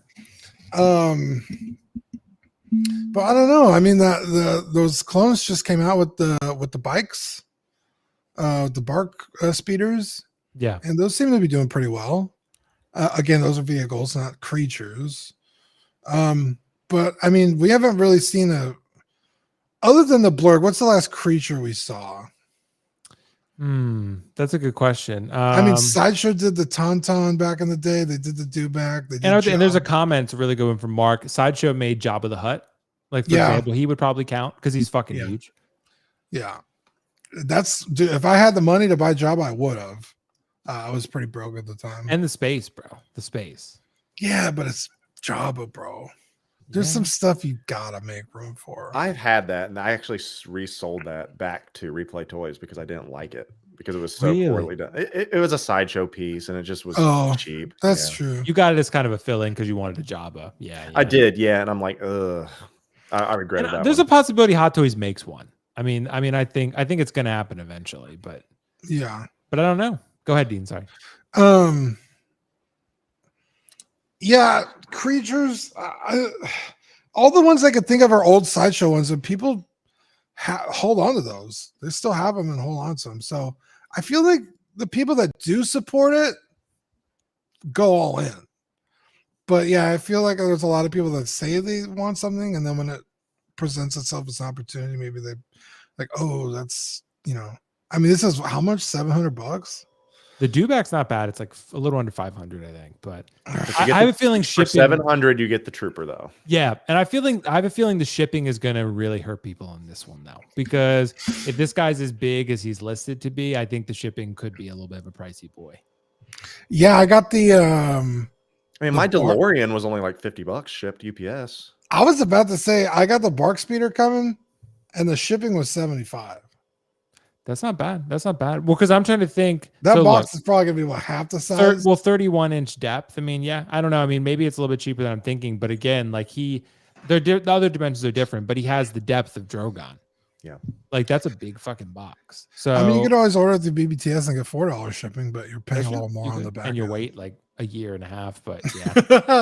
But I don't know. I mean, those clones just came out with the bikes, the bark speeders, Yeah. and those seem to be doing pretty well. Again, those are vehicles, not creatures. But I mean, we haven't really seen other than the blurg. What's the last creature we saw? That's a good question. I mean, Sideshow did the Tauntaun back in the day. They did the Dewback. They did and there's a Jabba. comment really good one from Mark. Sideshow made Jabba the Hutt. Like, for example, he would probably count because he's fucking huge. Yeah. Dude, if I had the money to buy Jabba, I would have. I was pretty broke at the time. And the space, bro. The space. Yeah, but it's Jabba, bro. There's some stuff you gotta make room for. I've had that, and I actually resold that back to Replay Toys because I didn't like it because it was so poorly done. It was a Sideshow piece, and it just was cheap. That's true. You got it as kind of a fill-in because you wanted a Jabba. Yeah, I did. Yeah, and I'm like, ugh. I regretted that. There's a possibility Hot Toys makes one. I mean, I think it's gonna happen eventually, but yeah. But I don't know. Go ahead, Dean. Sorry. Yeah, creatures. All the ones I could think of are old Sideshow ones, and people hold on to those. They still have them and hold on to them. So I feel like the people that do support it go all in. But yeah, I feel like there's a lot of people that say they want something, and then when it presents itself as an opportunity, maybe they like, oh, that's, I mean, this is how much? $700? The Dewback's not bad. It's like a little under 500, I think. But I have a feeling shipping for 700, you get the Trooper though. Yeah, and I have a feeling the shipping is going to really hurt people on this one though, because if this guy's as big as he's listed to be, I think the shipping could be a little bit of a pricey boy. Yeah, I got the. I mean, my DeLorean was only like $50 shipped UPS. I was about to say I got the bark speeder coming, and the shipping was $75. That's not bad. That's not bad. Well, because I'm trying to think. That box is probably gonna be what, half the size. 31-inch depth. I mean, yeah, I don't know. I mean, maybe it's a little bit cheaper than I'm thinking, but again, like the other dimensions are different, but he has the depth of Drogon. Yeah, like that's a big fucking box. So I mean, you could always order through BBTS and get $4 shipping, but you're paying a little more on the back, and you wait like a year and a half. But yeah,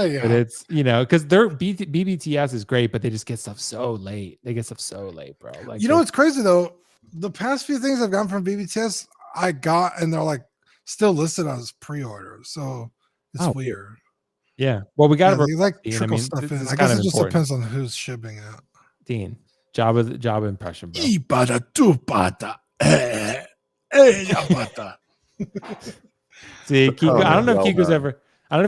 yeah. But it's because their BBTS is great, but they just get stuff so late. They get stuff so late, bro. Like what's crazy though. The past few things I've gotten from BBTS, I got, and they're like still listed as pre-order. So it's weird. Yeah. Well, we got to like trickle stuff in. I guess it just depends on who's shipping it. Dean, Jabba impression, bro. See, Keco, I don't know if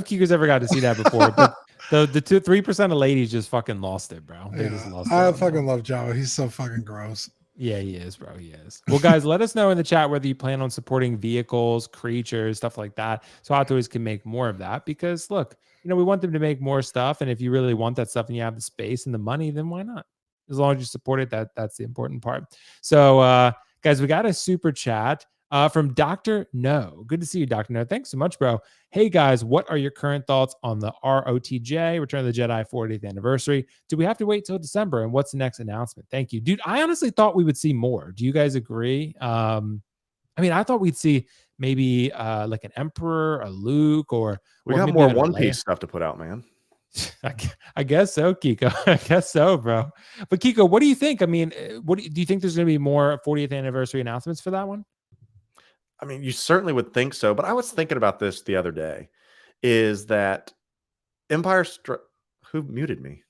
Keco's ever got to see that before, but the 3% of ladies just fucking lost it, bro. They just lost it. I fucking love Jabba. He's so fucking gross. Yeah, he is, bro. He is. Well, guys, let us know in the chat whether you plan on supporting vehicles, creatures, stuff like that. So Hot Toys can make more of that because, look, we want them to make more stuff. And if you really want that stuff and you have the space and the money, then why not? As long as you support it, that's the important part. So, guys, we got a super chat from Dr. No. Good to see you, Dr. No. Thanks so much, bro. Hey, guys, what are your current thoughts on the ROTJ, Return of the Jedi 40th anniversary? Do we have to wait till December? And what's the next announcement? Thank you. Dude, I honestly thought we would see more. Do you guys agree? I mean, I thought we'd see maybe like an Emperor, a Luke, or got more One Piece stuff to put out, man. I guess so, Keco. I guess so, bro. But Keco, what do you think? I mean, do you think there's going to be more 40th anniversary announcements for that one? I mean, you certainly would think so, but I was thinking about this the other day, is that who muted me?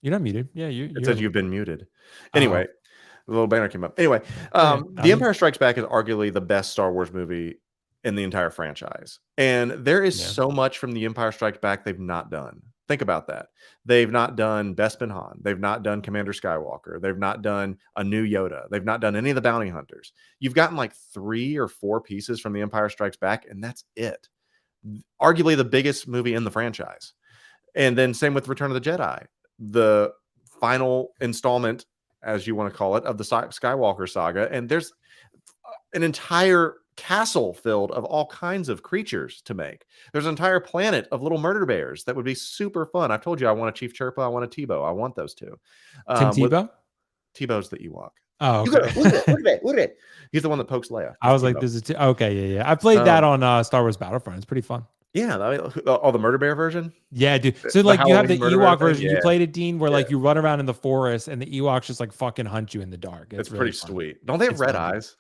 You're not muted. Yeah, it says you've been muted. Anyway, the little banner came up. Anyway, The Empire Strikes Back is arguably the best Star Wars movie in the entire franchise. And there is so much from The Empire Strikes Back they've not done. Think about that. They've not done Bespin Han. They've not done Commander Skywalker. They've not done a new Yoda. They've not done any of the bounty hunters. You've gotten like 3 or 4 pieces from The Empire Strikes Back, and that's it. Arguably the biggest movie in the franchise. And then same with Return of the Jedi. The final installment, as you want to call it, of the Skywalker saga. And there's an entire castle filled of all kinds of creatures to make. There's an entire planet of little murder bears that would be super fun. I've told you I want a Chief Chirpa, I want a Tebow. I want those two. Tim Tebow? Tebow's the Ewok. Oh, You okay. go, look at it, look at it. He's the one that pokes Leia. I was like, this is okay, yeah. I played that on Star Wars Battlefront. It's pretty fun. Yeah, I mean, the Murder Bear version. Yeah, dude. So The like you have the Halloween Murder Bear Ewok version. thing? You Yeah. played it, Dean, where like you run around in the forest and the Ewoks just like fucking hunt you in the dark. It's really pretty fun. sweet. Don't they have It's red fun. eyes?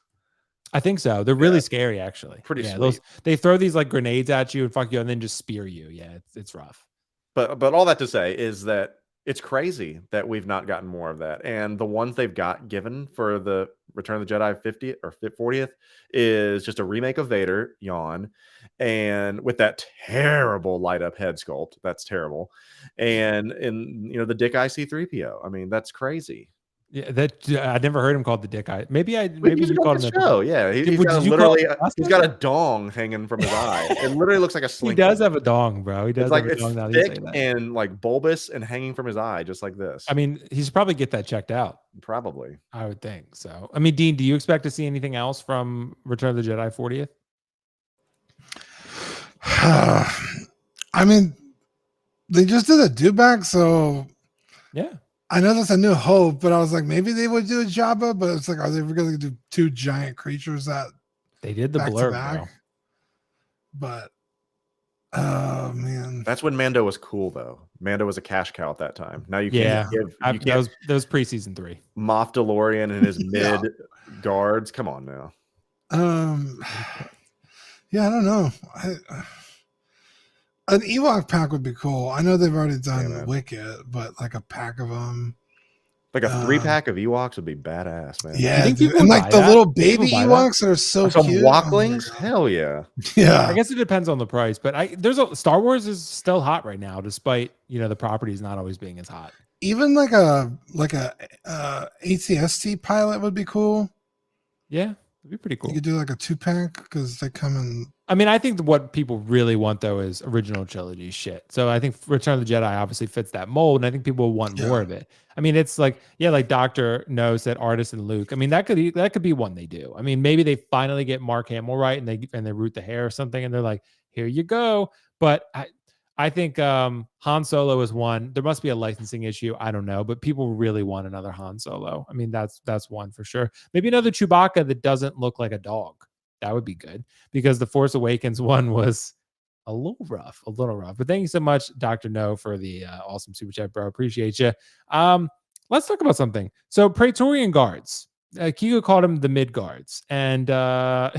I think so. They're really scary, actually. Pretty yeah, sweet. They throw these like grenades at you and fuck you, and then just spear you. Yeah, it's rough. But all that to say is that it's crazy that we've not gotten more of that. And the ones they've got given for the Return of the Jedi 50th or 40th is just a remake of Vader, yawn, and with that terrible light up head sculpt. That's terrible. And in the Dick IC3PO. I mean, that's crazy. Yeah, that I never heard him called the Dick Eye. Maybe you called him that. Show. Yeah, he's got a dong hanging from his eye. It literally looks like a sling. He does have a dong, bro. He does. It's thick and like bulbous and hanging from his eye, just like this. I mean, he should probably get that checked out. Probably, I would think so. I mean, Dean, do you expect to see anything else from Return of the Jedi 40th? I mean, they just did a dewback, so yeah. I know that's a new hope, but I was like, maybe they would do a Jabba, but it's like, are they going to do two giant creatures that they did the blurb, bro? But oh man, that's when Mando was cool, though. Mando was a cash cow at that time. Now you can't that was pre-season 3. Moff DeLorean and his mid guards. Come on now. Yeah, I don't know. An Ewok pack would be cool. I know they've already done Wicket, but like a pack of them. Like a 3-pack of Ewoks would be badass, man. Yeah, and like the little baby Ewoks that are so some cute. Walklings? Hell yeah. Yeah. I guess it depends on the price, but Star Wars is still hot right now, despite the properties not always being as hot. Even like a ATST pilot would be cool. Yeah, it'd be pretty cool. You could do like a 2-pack because they come in. I mean, I think what people really want though is original trilogy shit. So I think Return of the Jedi obviously fits that mold, and I think people want more of it. I mean, it's like like Dr. No said, Artist and Luke. I mean, that could be one they do. I mean, maybe they finally get Mark Hamill right, and they root the hair or something, and they're like, here you go. But I think Han Solo is one. There must be a licensing issue. I don't know, but people really want another Han Solo. I mean, that's one for sure. Maybe another Chewbacca that doesn't look like a dog. That would be good, because the Force Awakens one was a little rough. But thank you so much, Dr. No, for the awesome super chat, bro. Appreciate you. Let's talk about something. So Praetorian guards. Keco called them the mid guards, and yeah,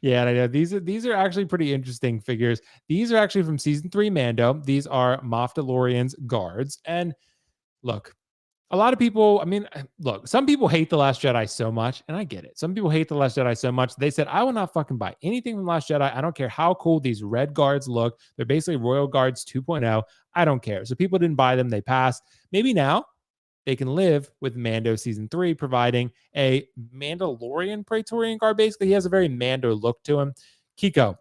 I know these are actually pretty interesting figures. These are actually from season 3 Mando. These are Moff DeLorean's guards, and look. A lot of people, I mean, look, some people hate The Last Jedi so much, and I get it. Some people hate The Last Jedi so much, they said, I will not fucking buy anything from Last Jedi. I don't care how cool these red guards look. They're basically Royal Guards 2.0. I don't care. So people didn't buy them. They passed. Maybe now they can live with Mando Season 3, providing a Mandalorian Praetorian Guard. Basically, he has a very Mando look to him. Keco,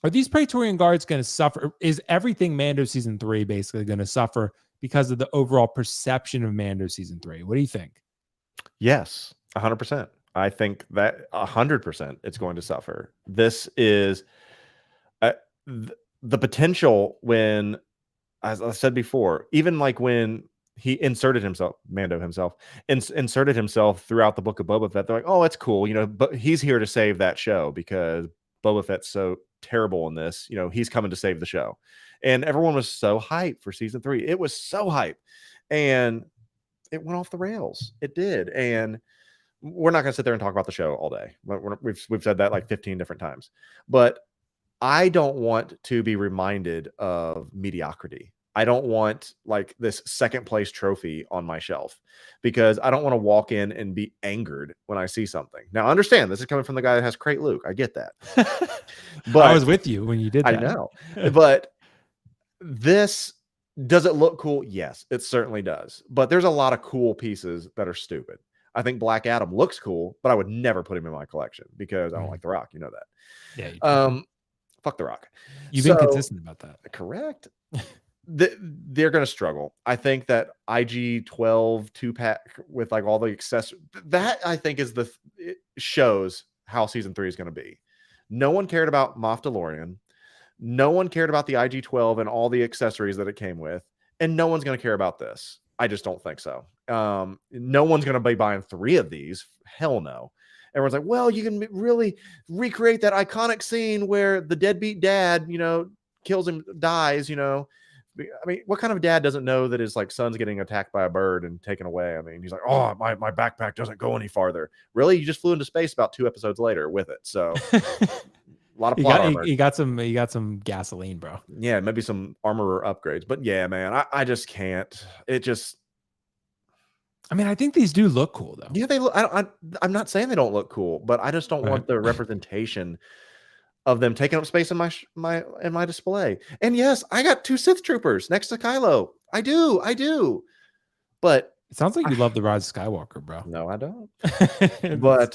are these Praetorian Guards going to suffer? Is everything Mando Season 3 basically going to suffer because of the overall perception of Mando Season 3? What do you think? Yes, 100%. I think that 100% it's going to suffer. This is the potential when, as I said before, even like when he inserted himself, Mando himself, inserted himself throughout the book of Boba Fett, they're like, oh, it's cool, but he's here to save that show because Boba Fett's so terrible in this. He's coming to save the show. And everyone was so hyped for season 3. It was so hype. And it went off the rails. It did. And we're not going to sit there and talk about the show all day. We've said that like 15 different times. But I don't want to be reminded of mediocrity. I don't want like this second place trophy on my shelf, because I don't want to walk in and be angered when I see something. Now, understand, this is coming from the guy that has Crate Luke. I get that. But I was with you when you did that. I know. But this, does it look cool? Yes, it certainly does. But there's a lot of cool pieces that are stupid. I think Black Adam looks cool, but I would never put him in my collection because I don't like The Rock. You know that. Yeah. Fuck The Rock. You've been consistent about that. Correct. They're going to struggle. I think that IG-12 2-pack with like all the accessories, that I think it shows how season 3 is going to be. No one cared about Moff DeLorean. No one cared about the IG-12 and all the accessories that it came with. And no one's going to care about this. I just don't think so. No one's going to be buying 3 of these. Hell no. Everyone's like, well, you can really recreate that iconic scene where the deadbeat dad, kills him, dies, I mean, what kind of dad doesn't know that his like son's getting attacked by a bird and taken away? I mean, he's like, oh, my backpack doesn't go any farther. Really? You just flew into space about 2 episodes later with it. So a lot of plot armor. You got some gasoline, bro. Yeah, maybe some armorer upgrades. But yeah, man, I just can't. It just. I mean, I think these do look cool though. Yeah, they look. I'm not saying they don't look cool, but I just don't want the representation of them taking up space in my display. And yes, I got 2 Sith troopers next to Kylo. I do. But it sounds like you love the Rise of Skywalker, bro. No, I don't. But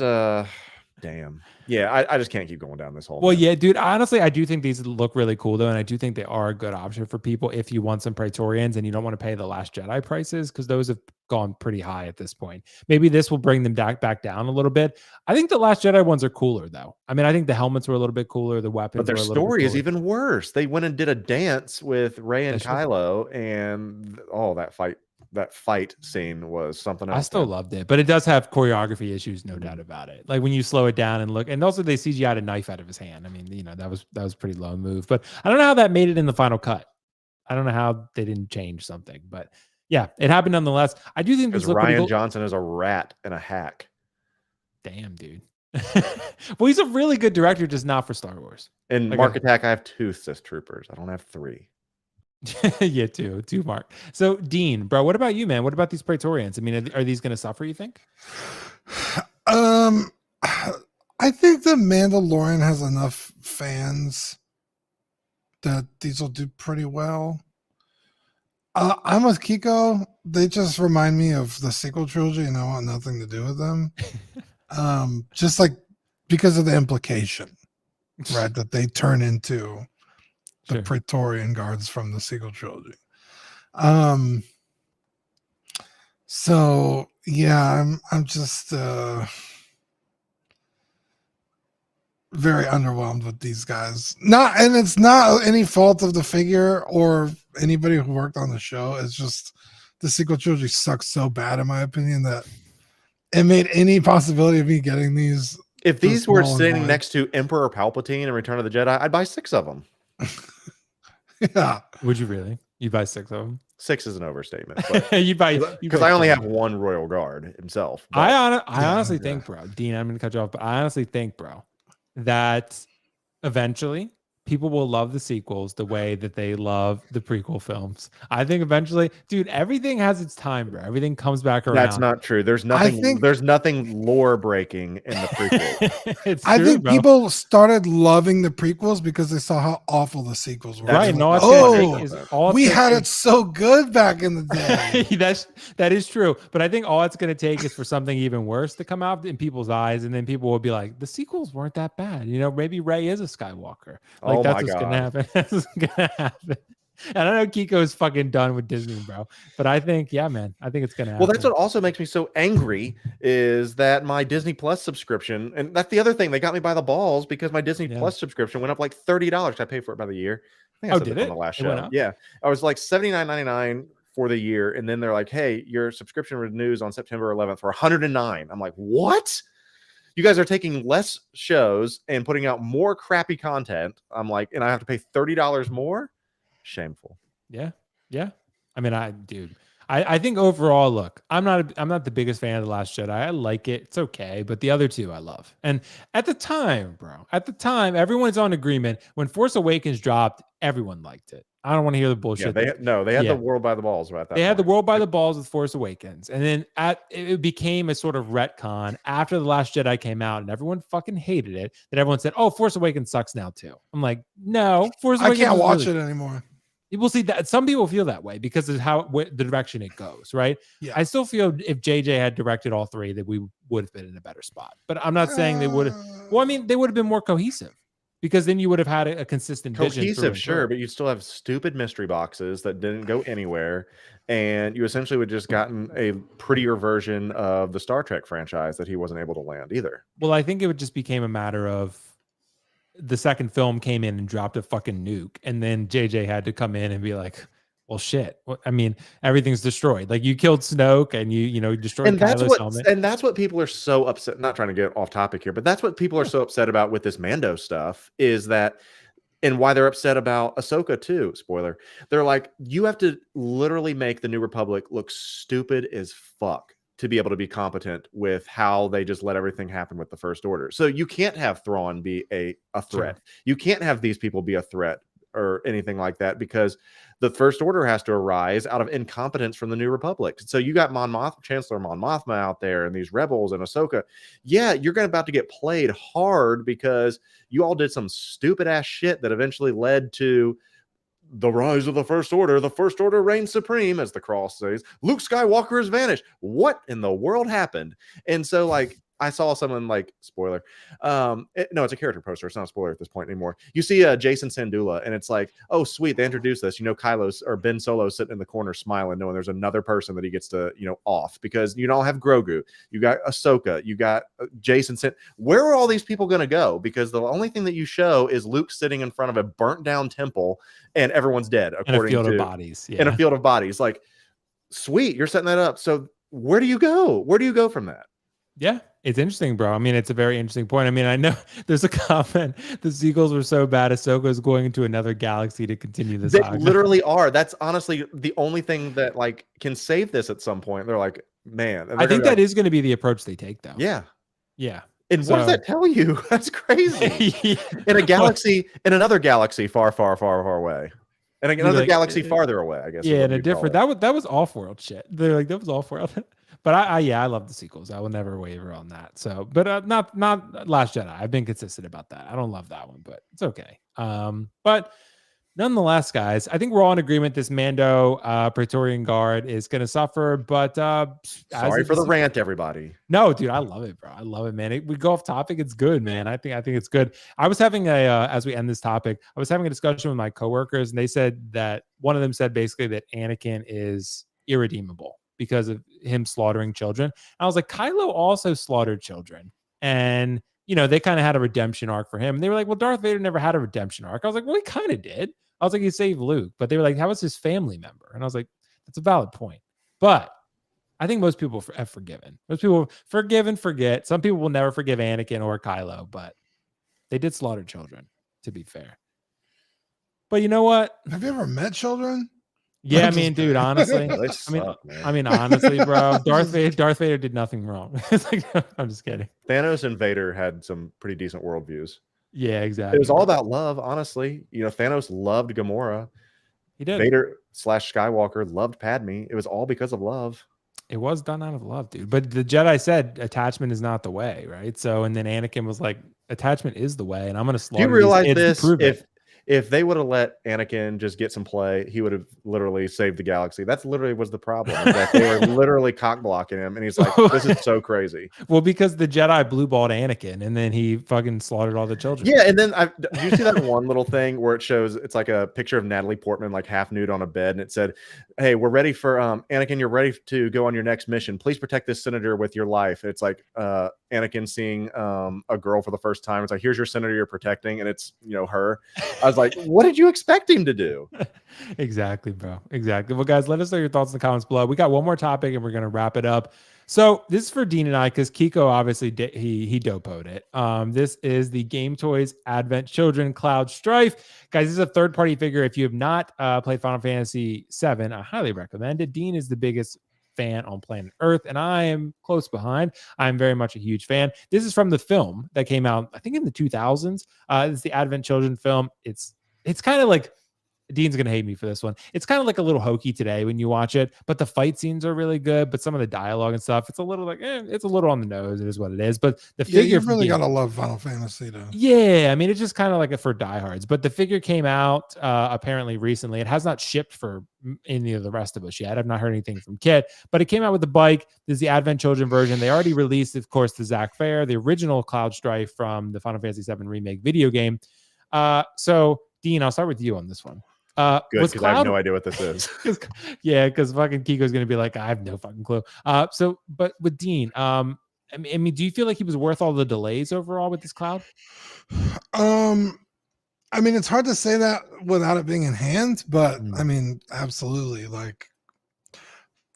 damn. Yeah, I just can't keep going down this hole. Well, yeah, dude. Honestly, I do think these look really cool though, and I do think they are a good option for people if you want some Praetorians and you don't want to pay the Last Jedi prices, because those have gone pretty high at this point. Maybe this will bring them back down a little bit. I think the Last Jedi ones are cooler though. I mean, I think the helmets were a little bit cooler, the weapons. But their story is even worse. They went and did a dance with Rey and Kylo, and that fight scene was something else. I still loved it, but it does have choreography issues, no doubt about it. Like when you slow it down and look, and also they CGI'd a knife out of his hand. I mean, that was pretty low move, but I don't know how that made it in the final cut. I don't know how they didn't change something, but yeah, it happened nonetheless. I do think this because Ryan Johnson is a rat and a hack. Damn, dude. Well, he's a really good director, just not for Star Wars. In Mark Attack, I have 2 Sith troopers. I don't have 3. Yeah, 2, Mark. So Dean, bro, what about you, man? What about these Praetorians? I mean, are these going to suffer, you think? I think the Mandalorian has enough fans that these will do pretty well. I'm with Keco. They just remind me of the sequel trilogy, and I want nothing to do with them. Just like because of the implication, right? That they turn into the Praetorian guards from the sequel trilogy. So yeah, I'm just very underwhelmed with these guys. And it's not any fault of the figure or anybody who worked on the show. It's just the sequel trilogy sucks so bad, in my opinion, that it made any possibility of me getting these. If these were sitting next to Emperor Palpatine in Return of the Jedi, I'd buy 6 of them. Yeah. Would you really? You'd buy 6 of them? 6 is an overstatement. You'd buy, because I only have 1 Royal Guard himself. I honestly think, bro, Dean, I'm going to cut you off, but I honestly think, bro, that eventually people will love the sequels the way that they love the prequel films. I think eventually, dude, everything has its time, bro. Everything comes back around. That's not true. There's nothing lore breaking in the prequel. I think people started loving the prequels because they saw how awful the sequels were. Right. We had it so good back in the day. that is true. But I think all it's going to take is for something even worse to come out in people's eyes. And then people will be like, the sequels weren't that bad. Maybe Rey is a Skywalker. Like, that's what's gonna happen. That's what's gonna happen. And I know Keco is fucking done with Disney, bro. But I think, yeah, man, I think it's gonna happen. Well, that's what also makes me so angry is that my Disney Plus subscription, and that's the other thing, they got me by the balls because my Disney Plus subscription went up like $30. I pay for it by the year. I think I said that on the last show. Yeah, I was like $79.99 for the year, and then they're like, "Hey, your subscription renews on September 11th for $109." I'm like, "What? You guys are taking less shows and putting out more crappy content." I'm like, and I have to pay $30 more? Shameful. Yeah. I mean, I think overall, look, I'm not the biggest fan of The Last Jedi. I like it. It's okay. But the other 2 I love. And at the time, bro, everyone's on agreement. When Force Awakens dropped, everyone liked it. I don't want to hear the bullshit. Yeah, they had the world by the balls right They had the world by the balls with Force Awakens. And then it became a sort of retcon after The Last Jedi came out and everyone fucking hated it, that everyone said, oh, Force Awakens sucks now too. I'm like, no, Force Awakens. I can't watch it anymore. We'll see that some people feel that way because of the direction it goes, right? Yeah. I still feel if JJ had directed all 3, that we would have been in a better spot. But I'm not saying they would have. Well, I mean, they would have been more cohesive because then you would have had a consistent vision. Cohesive, sure, but you still have stupid mystery boxes that didn't go anywhere, and you essentially would just gotten a prettier version of the Star Trek franchise that he wasn't able to land either. Well, I think it would just became a matter of the second film came in and dropped a fucking nuke, and then JJ had to come in and be like, well, shit. I mean, everything's destroyed. Like you killed Snoke and you destroyed Kylo's helmet. And that's what people are so upset. Not trying to get off topic here, but that's what people are so upset about with this Mando stuff is that, and why they're upset about Ahsoka too. Spoiler. They're like, you have to literally make the New Republic look stupid as fuck to be able to be competent with how they just let everything happen with the First Order. So you can't have Thrawn be a threat. Sure. You can't have these people be a threat or anything like that because the First Order has to arise out of incompetence from the New Republic. So you got Chancellor Mon Mothma out there and these rebels and Ahsoka. Yeah, you're about to get played hard because you all did some stupid ass shit that eventually led to the rise of the First Order. The First Order reigns supreme, as the cross says. Luke Skywalker has vanished. What in the world happened? And so, like, I saw someone like spoiler. No, it's a character poster. It's not a spoiler at this point anymore. You see Jason Sandula, and it's like, oh, sweet, they introduced this. Kylo's or Ben Solo sitting in the corner smiling, knowing there's another person that he gets to, off because you don't have Grogu. You got Ahsoka. You got Jason. Where are all these people going to go? Because the only thing that you show is Luke sitting in front of a burnt down temple, and everyone's dead. According in a field to of bodies. Yeah. In a field of bodies. Like, sweet, you're setting that up. So where do you go? Where do you go from that? Yeah, it's interesting, bro. I mean, it's a very interesting point. I mean, I know there's a comment. The sequels were so bad, Ahsoka is going into another galaxy to continue this. They literally are. That's honestly the only thing that like can save this at some point. They're like, man. I think that is going to be the approach they take, though. Yeah. Yeah. And what does that tell you? That's crazy. Yeah. In a galaxy, in another galaxy far, far, far, far away. And another galaxy farther away, I guess. Yeah, in a different that was off-world shit. They're like, that was off-world. But I love the sequels. I will never waver on that. So, but not Last Jedi. I've been consistent about that. I don't love that one, but it's okay. But nonetheless, guys, I think we're all in agreement. This Mando Praetorian Guard is going to suffer. But sorry for the rant, everybody. No, dude, I love it, bro. I love it, man. We go off topic. It's good, man. I think it's good. I was having as we end this topic, I was having a discussion with my coworkers, and they said that one of them said basically that Anakin is irredeemable because of him slaughtering children. I was like, Kylo also slaughtered children. And, they kind of had a redemption arc for him. And they were like, well, Darth Vader never had a redemption arc. I was like, well, he kind of did. I was like, he saved Luke. But they were like, how was his family member? And I was like, that's a valid point. But I think most people have forgiven. Most people forgive and forget. Some people will never forgive Anakin or Kylo, but they did slaughter children, to be fair. But you know what? Have you ever met children? Yeah, I mean, dude, honestly, honestly, bro, Darth Vader did nothing wrong. I'm just kidding. Thanos and Vader had some pretty decent worldviews. Yeah, exactly. It was all about love, honestly. Thanos loved Gamora. He did. Vader / Skywalker loved Padme. It was all because of love. It was done out of love, dude. But the Jedi said attachment is not the way, right? So, and then Anakin was like, attachment is the way, and I'm going to slaughter. Do you realize this? If they would have let Anakin just get some play, he would have literally saved the galaxy. That's literally was the problem. That they were literally cock blocking him, and he's like, "This is so crazy." Well, because the Jedi blue balled Anakin, and then he fucking slaughtered all the children. Yeah, and then do you see that one little thing where it shows it's like a picture of Natalie Portman like half nude on a bed, and it said, "Hey, we're ready for Anakin. You're ready to go on your next mission. Please protect this senator with your life." And it's like Anakin seeing a girl for the first time. It's like, "Here's your senator you're protecting," and it's her. I was like, what did you expect him to do? Exactly, bro. Exactly. Well, guys, let us know your thoughts in the comments below. We got one more topic and we're going to wrap it up. So this is for Dean and I, because Keco obviously he dopoed it. This is the Game Toys Advent Children Cloud Strife. Guys, this is a third-party figure. If you have not played Final Fantasy VII, I highly recommend it. Dean is the biggest fan on planet Earth, and I am close behind. I'm very much a huge fan. This is from the film that came out, I think, in the 2000s. It's the Advent Children film. It's kind of like, Dean's going to hate me for this one. It's kind of like a little hokey today when you watch it, but the fight scenes are really good. But some of the dialogue and stuff, it's a little like, it's a little on the nose. It is what it is. But the figure, you've really got to love Final Fantasy, though. Yeah, I mean, it's just kind of like for diehards. But the figure came out apparently recently. It has not shipped for any of the rest of us yet. I've not heard anything from Kit, but it came out with the bike. This is the Advent Children version. They already released, of course, the Zack Fair, the original Cloud Strife from the Final Fantasy VII Remake video game. So, Dean, I'll start with you on this one. Good, because I have no idea what this is. Yeah, because fucking Kiko's going to be like, I have no fucking clue. So, but with Dean, I mean, do you feel like he was worth all the delays overall with this cloud? I mean, it's hard to say that without it being in hand, but Mm. I mean, absolutely. Like,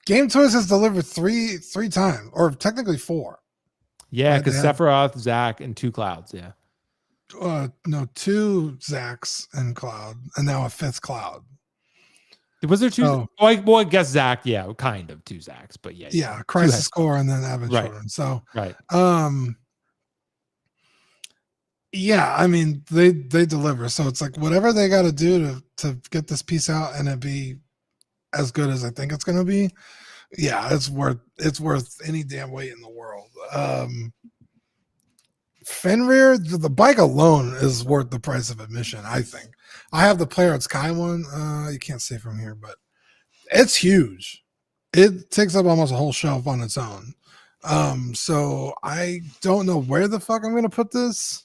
Game Toys has delivered three times, or technically 4. Yeah, Right, because they have- Sephiroth, Zach, and 2 Clouds. Yeah. No, 2 Zacks and Cloud, and now a 5th Cloud. Was there 2? So- Well, I guess Zach, yeah, kind of 2 Zachs, but yeah. Yeah, 2 Crisis heads. Core and then Advent Right. Children. So, Right. yeah, I mean, they deliver. So it's like whatever they got to do to get this piece out and it be as good as I think it's going to be. Yeah, it's worth any damn weight in the world. Fenrir, the bike alone is worth the price of admission, I think. I have the Player at Sky one. You can't see from here, but it's huge. It takes up almost a whole shelf on its own. So I don't know where the fuck I'm gonna put this.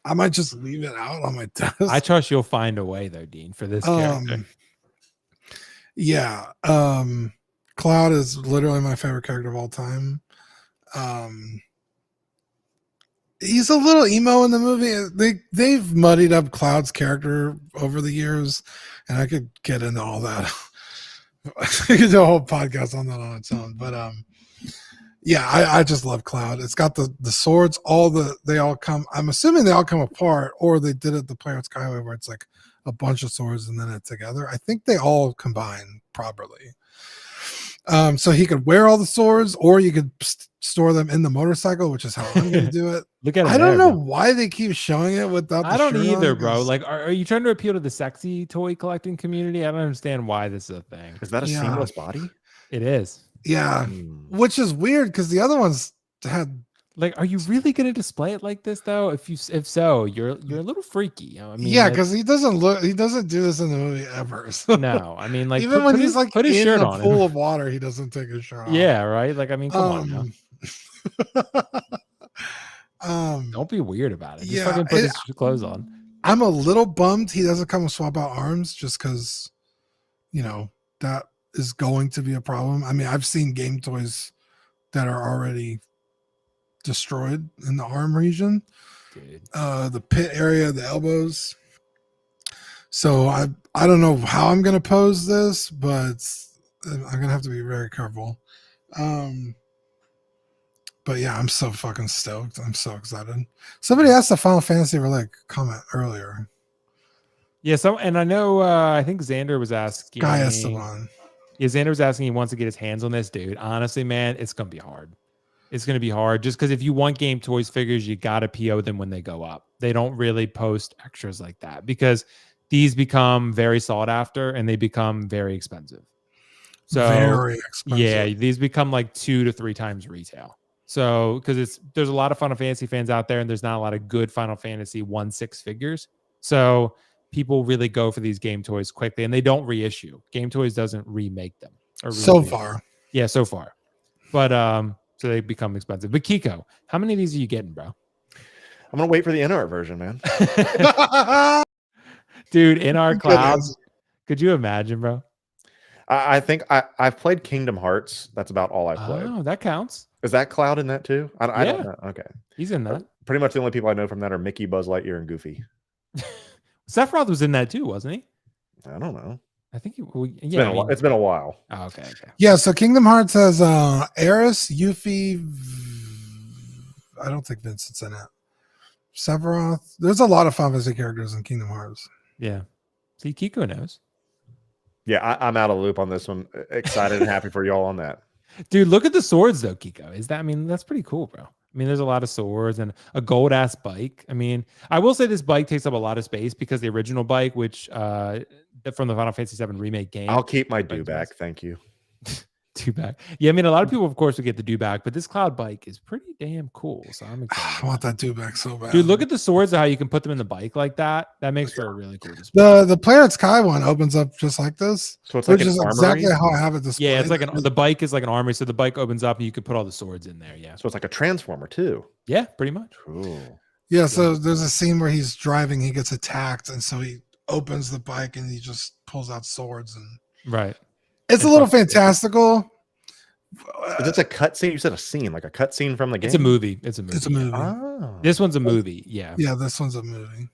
I might just leave it out on my desk. I trust you'll find a way though, Dean, for this character. Yeah. Cloud is literally my favorite character of all time. He's a little emo in the movie. They've muddied up Cloud's character over the years, and I could get into all that. I could do a whole podcast on that on its own. But yeah, I just love Cloud. It's got the swords, they all come. I'm assuming they all come apart, or they did it the Player Skyway where it's like a bunch of swords and then it together. I think they all combine properly. So he could wear all the swords, or you could store them in the motorcycle, which is how I'm going to do it. Look at it. I don't know why they keep showing it without. I don't either, on, bro. Like, are you trying to appeal to the sexy toy collecting community? I don't understand why this is a thing. Is that a seamless body? It is. Yeah, which is weird because the other ones had. Like, are you really going to display it like this though? If so, you're a little freaky. You know? I mean, yeah, because he doesn't do this in the movie ever. So. No, I mean, like even when he's like put his in shirt the on pool of water, he doesn't take his shirt off. Yeah, right. Like, I mean, come on now. Don't be weird about it. Just fucking put his clothes on. I'm a little bummed he doesn't come with swap out arms, just because, that is going to be a problem. I mean, I've seen game toys that are already destroyed in the arm region. Dude. The pit area, the elbows. So I don't know how I'm gonna pose this, but I'm gonna have to be very careful. But yeah, I'm so fucking stoked. I'm so excited. Somebody asked the Final Fantasy Relic comment earlier. Yeah, and I know I think Xander was asking. Guy Esteban. Yeah, Xander was asking he wants to get his hands on this, dude. Honestly, man, it's gonna be hard. It's going to be hard just because if you want Game Toys figures, you got to PO them when they go up. They don't really post extras like that because these become very sought after and they become very expensive. So very expensive. Yeah, these become like 2 to 3 times retail. So because there's a lot of Final Fantasy fans out there and there's not a lot of good Final Fantasy 1/6 figures. So people really go for these Game Toys quickly and they don't reissue. Game Toys doesn't remake them. So far. Yeah, so far. But so they become expensive. But Keco, how many of these are you getting, bro? I'm gonna wait for the InArt version, man. Dude, InArt Clouds. Could you imagine, bro? I think I've played Kingdom Hearts. That's about all I've played. Oh, that counts. Is that Cloud in that too? I don't know. Okay. He's in that. Pretty much the only people I know from that are Mickey, Buzz Lightyear, and Goofy. Sephiroth was in that too, wasn't he? I don't know. I think it's been a while. Oh, okay. Yeah, so Kingdom Hearts has Aeris, Yuffie. I don't think Vincent's in it. Sephiroth. There's a lot of Final Fantasy characters in Kingdom Hearts. Yeah. See, Keco knows. Yeah, I'm out of the loop on this one. Excited and happy for y'all on that. Dude, look at the swords though, Keco. that's pretty cool, bro. I mean, there's a lot of swords and a gold ass bike. I mean, I will say this bike takes up a lot of space because the original bike, which from the Final Fantasy VII remake game. I'll keep my do-back. Thank you. Do-back. Yeah, I mean, a lot of people, of course, would get the do-back, but this Cloud bike is pretty damn cool. So I'm excited. I want that do-back so bad. Dude, look at the swords and how you can put them in the bike like that. That makes for a really cool display. The Planet Sky one opens up just like this. So it's like exactly how I have it displayed. Yeah, it's like the bike is like an armory. So the bike opens up and you can put all the swords in there. Yeah. So it's like a transformer too. Yeah, pretty much. Cool. Yeah, so there's a scene where he's driving, he gets attacked, and so he opens the bike and he just pulls out swords and right. It's a little fantastical. Is this a cutscene? You said a scene, like a cutscene from the game. It's a movie. It's a movie. Oh. This one's a movie. Yeah. Yeah, this one's a movie.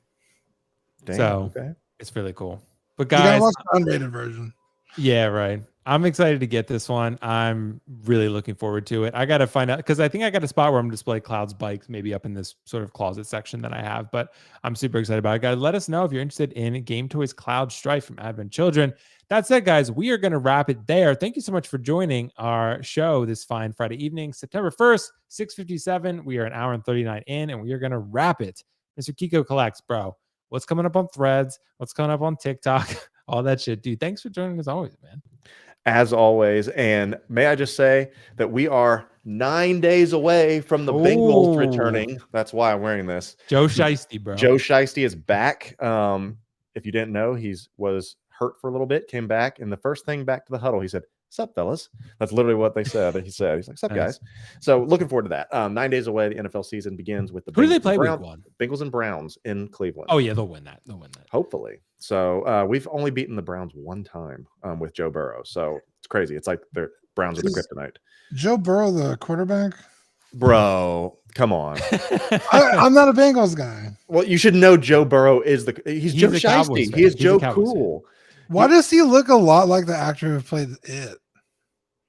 Damn, So okay. it's really cool. But You gotta guys, watch the unrated version. yeah, right. I'm excited to get this one. I'm really looking forward to it. I got to find out because I think I got a spot where I'm gonna display Cloud's bikes, maybe up in this sort of closet section that I have. But I'm super excited about it. Guys, let us know if you're interested in Game Toys Cloud Strife from Advent Children. That said, guys, we are going to wrap it there. Thank you so much for joining our show this fine Friday evening, September 1st, 6:57. We are an hour and 39 in, and we are going to wrap it. Mr. Keco Collects, bro. What's coming up on Threads? What's coming up on TikTok? All that shit, dude. Thanks for joining us always, man. As always. And may I just say that we are 9 days away from the Bengals returning. That's why I'm wearing this. Joe Shiesty, bro. Joe Shiesty is back. If you didn't know, was hurt for a little bit, came back, and the first thing back to the huddle, he said, "Sup, fellas?" That's literally what they said. He said, "He's like, sup, guys." So looking forward to that. 9 days away, the NFL season begins with the Who do they play week one? Bengals and Browns in Cleveland. Oh yeah, they'll win that. Hopefully. So we've only beaten the Browns one time with Joe Burrow. So it's crazy. It's like the Browns are the kryptonite. Joe Burrow, the quarterback? Bro, come on. I'm not a Bengals guy. Well, you should know Joe Burrow is he's Joe Shiesty. He is Joe Cool. Why does he look a lot like the actor who played it?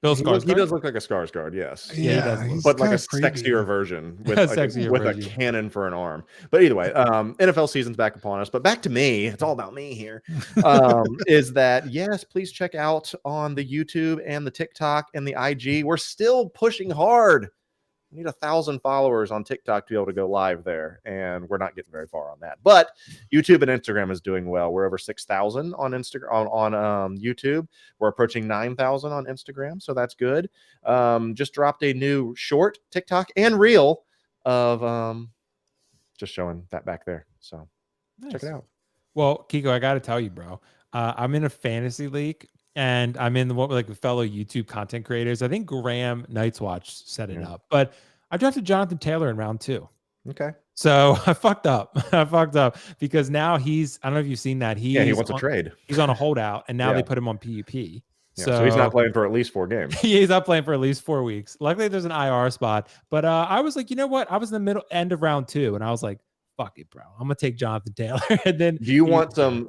Bill He Skarsgård? does look like a Skarsgård, yes. Yeah, he's but like a kinda creepy. sexier version with, Sexier a cannon for an arm. But either way, NFL season's back upon us. But back to me, it's all about me here. Is that yes, please check out on the YouTube and the TikTok and the IG. We're still pushing hard. We need 1,000 followers on TikTok to be able to go live there, and we're not getting very far on that. But YouTube and Instagram is doing well. We're over 6,000 on Instagram on YouTube. We're approaching 9,000 on Instagram, so that's good. Just dropped a new short TikTok and reel of just showing that back there. So check it out. Well, Keco, I got to tell you, bro. I'm in a fantasy league. And I'm in with fellow YouTube content creators. I think Graham Nightswatch set it up, but I drafted Jonathan Taylor in round 2. Okay. So I fucked up. Because now I don't know if you've seen that. He wants a trade. He's on a holdout, and now they put him on PUP. Yeah, so he's not playing for at least 4 games. He's not playing for at least 4 weeks. Luckily, there's an IR spot. But I was like, you know what? I was in the end of round 2, and I was like, fuck it, bro. I'm gonna take Jonathan Taylor. And then do you want some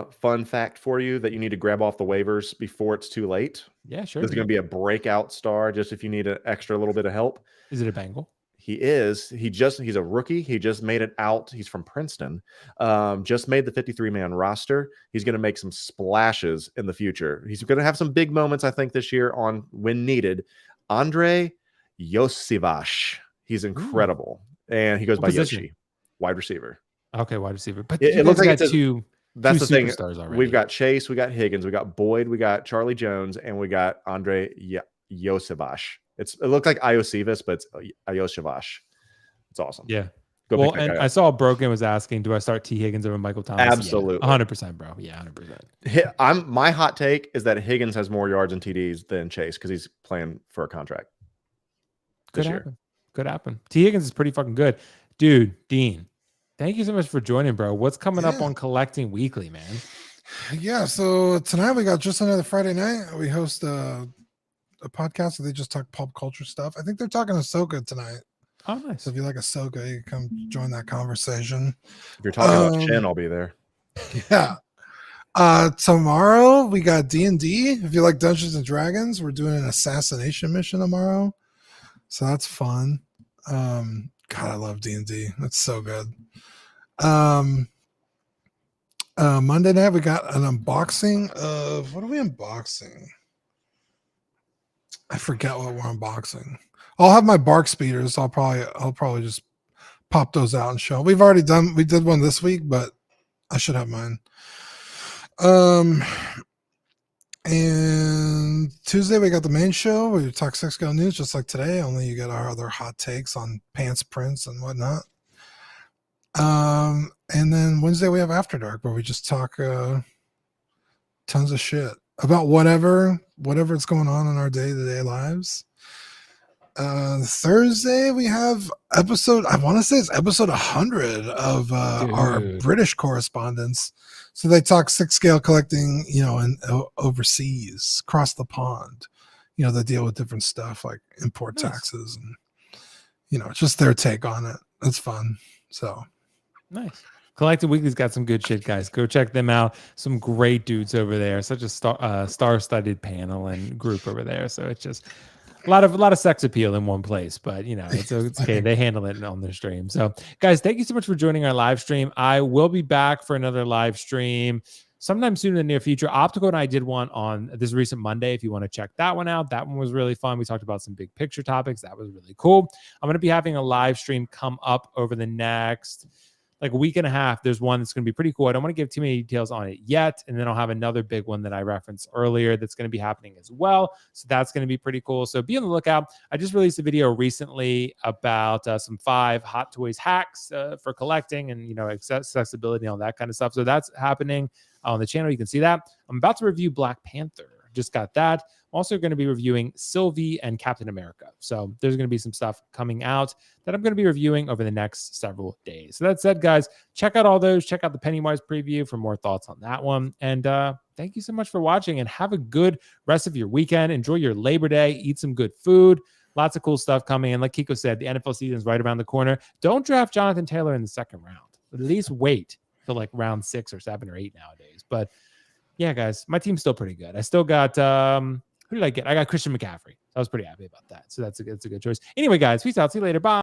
fun fact for you that you need to grab off the waivers before it's too late? Yeah, sure. This is gonna be a breakout star just if you need an extra little bit of help. Is it a Bengal? He's a rookie. He just made it out. He's from Princeton. Just made the 53-man roster. He's going to make some splashes in the future. He's going to have some big moments, I think, this year on when needed. Andre Yosivash. He's incredible. And he goes by Yoshi. Wide receiver. Okay, wide receiver. But it looks like it's that's the thing. Already. We've got Chase, we got Higgins, we got Boyd, we got Charlie Jones, and we got Andre Yosivash. It looks like Iosivas, but it's Ioshivash. It's awesome. Yeah. Well, and I saw Broken was asking, do I start T. Higgins over Michael Thomas? Absolutely. Yeah, 100%, bro. Yeah, 100%. My hot take is that Higgins has more yards and TDs than Chase because he's playing for a contract this year. Could happen. T. Higgins is pretty fucking good. Dude, Dean, thank you so much for joining, bro. What's coming up on Collecting Weekly, man? Yeah, so tonight we got Just Another Friday Night. We host a podcast where they just talk pop culture stuff. I think they're talking Ahsoka tonight. Oh, nice. So if you like Ahsoka, you can come join that conversation. If you're talking about Shin, I'll be there. Yeah. Tomorrow we got D&D. If you like Dungeons and Dragons, we're doing an assassination mission tomorrow. So that's fun. God, I love D&D. That's so good. Monday night we got an unboxing of what are we unboxing? I forget what we're unboxing. I'll have my bark speeders. I'll probably just pop those out and show. We did one this week, but I should have mine. And Tuesday we got the main show where you talk sex girl news just like today, only you get our other hot takes on pants prints and whatnot. And then Wednesday we have After Dark where we just talk tons of shit about whatever's going on in our day-to-day lives. Thursday we have episode 100 of our British correspondents. So they talk 6-scale collecting, and overseas, across the pond. They deal with different stuff like import taxes and, just their take on it. It's fun. So nice. Collected Weekly's got some good shit, guys. Go check them out. Some great dudes over there. Such a star-studded panel and group over there. So it's just a lot of sex appeal in one place, but it's okay. They handle it on their stream. So guys, thank you so much for joining our live stream. I will be back for another live stream sometime soon in the near future. Optical and I did one on this recent Monday. If you want to check that one out, that one was really fun. We talked about some big picture topics. That was really cool. I'm going to be having a live stream come up over the next like a week and a half. There's one that's going to be pretty cool. I don't want to give too many details on it yet. And then I'll have another big one that I referenced earlier that's going to be happening as well. So that's going to be pretty cool. So be on the lookout. I just released a video recently about some 5 Hot Toys hacks for collecting and, accessibility and all that kind of stuff. So that's happening on the channel. You can see that. I'm about to review Black Panther. Just got that. I'm also going to be reviewing Sylvie and Captain America. So there's going to be some stuff coming out that I'm going to be reviewing over the next several days. So that said, guys, check out all those. Check out the Pennywise preview for more thoughts on that one. And thank you so much for watching and have a good rest of your weekend. Enjoy your Labor Day. Eat some good food. Lots of cool stuff coming. And like Keco said, the NFL season is right around the corner. Don't draft Jonathan Taylor in the second round. At least wait till like round 6 or 7 or 8 nowadays. But yeah, guys, my team's still pretty good. I still got who did I get? I got Christian McCaffrey. I was pretty happy about that. So that's a good choice. Anyway, guys, peace out. See you later. Bye.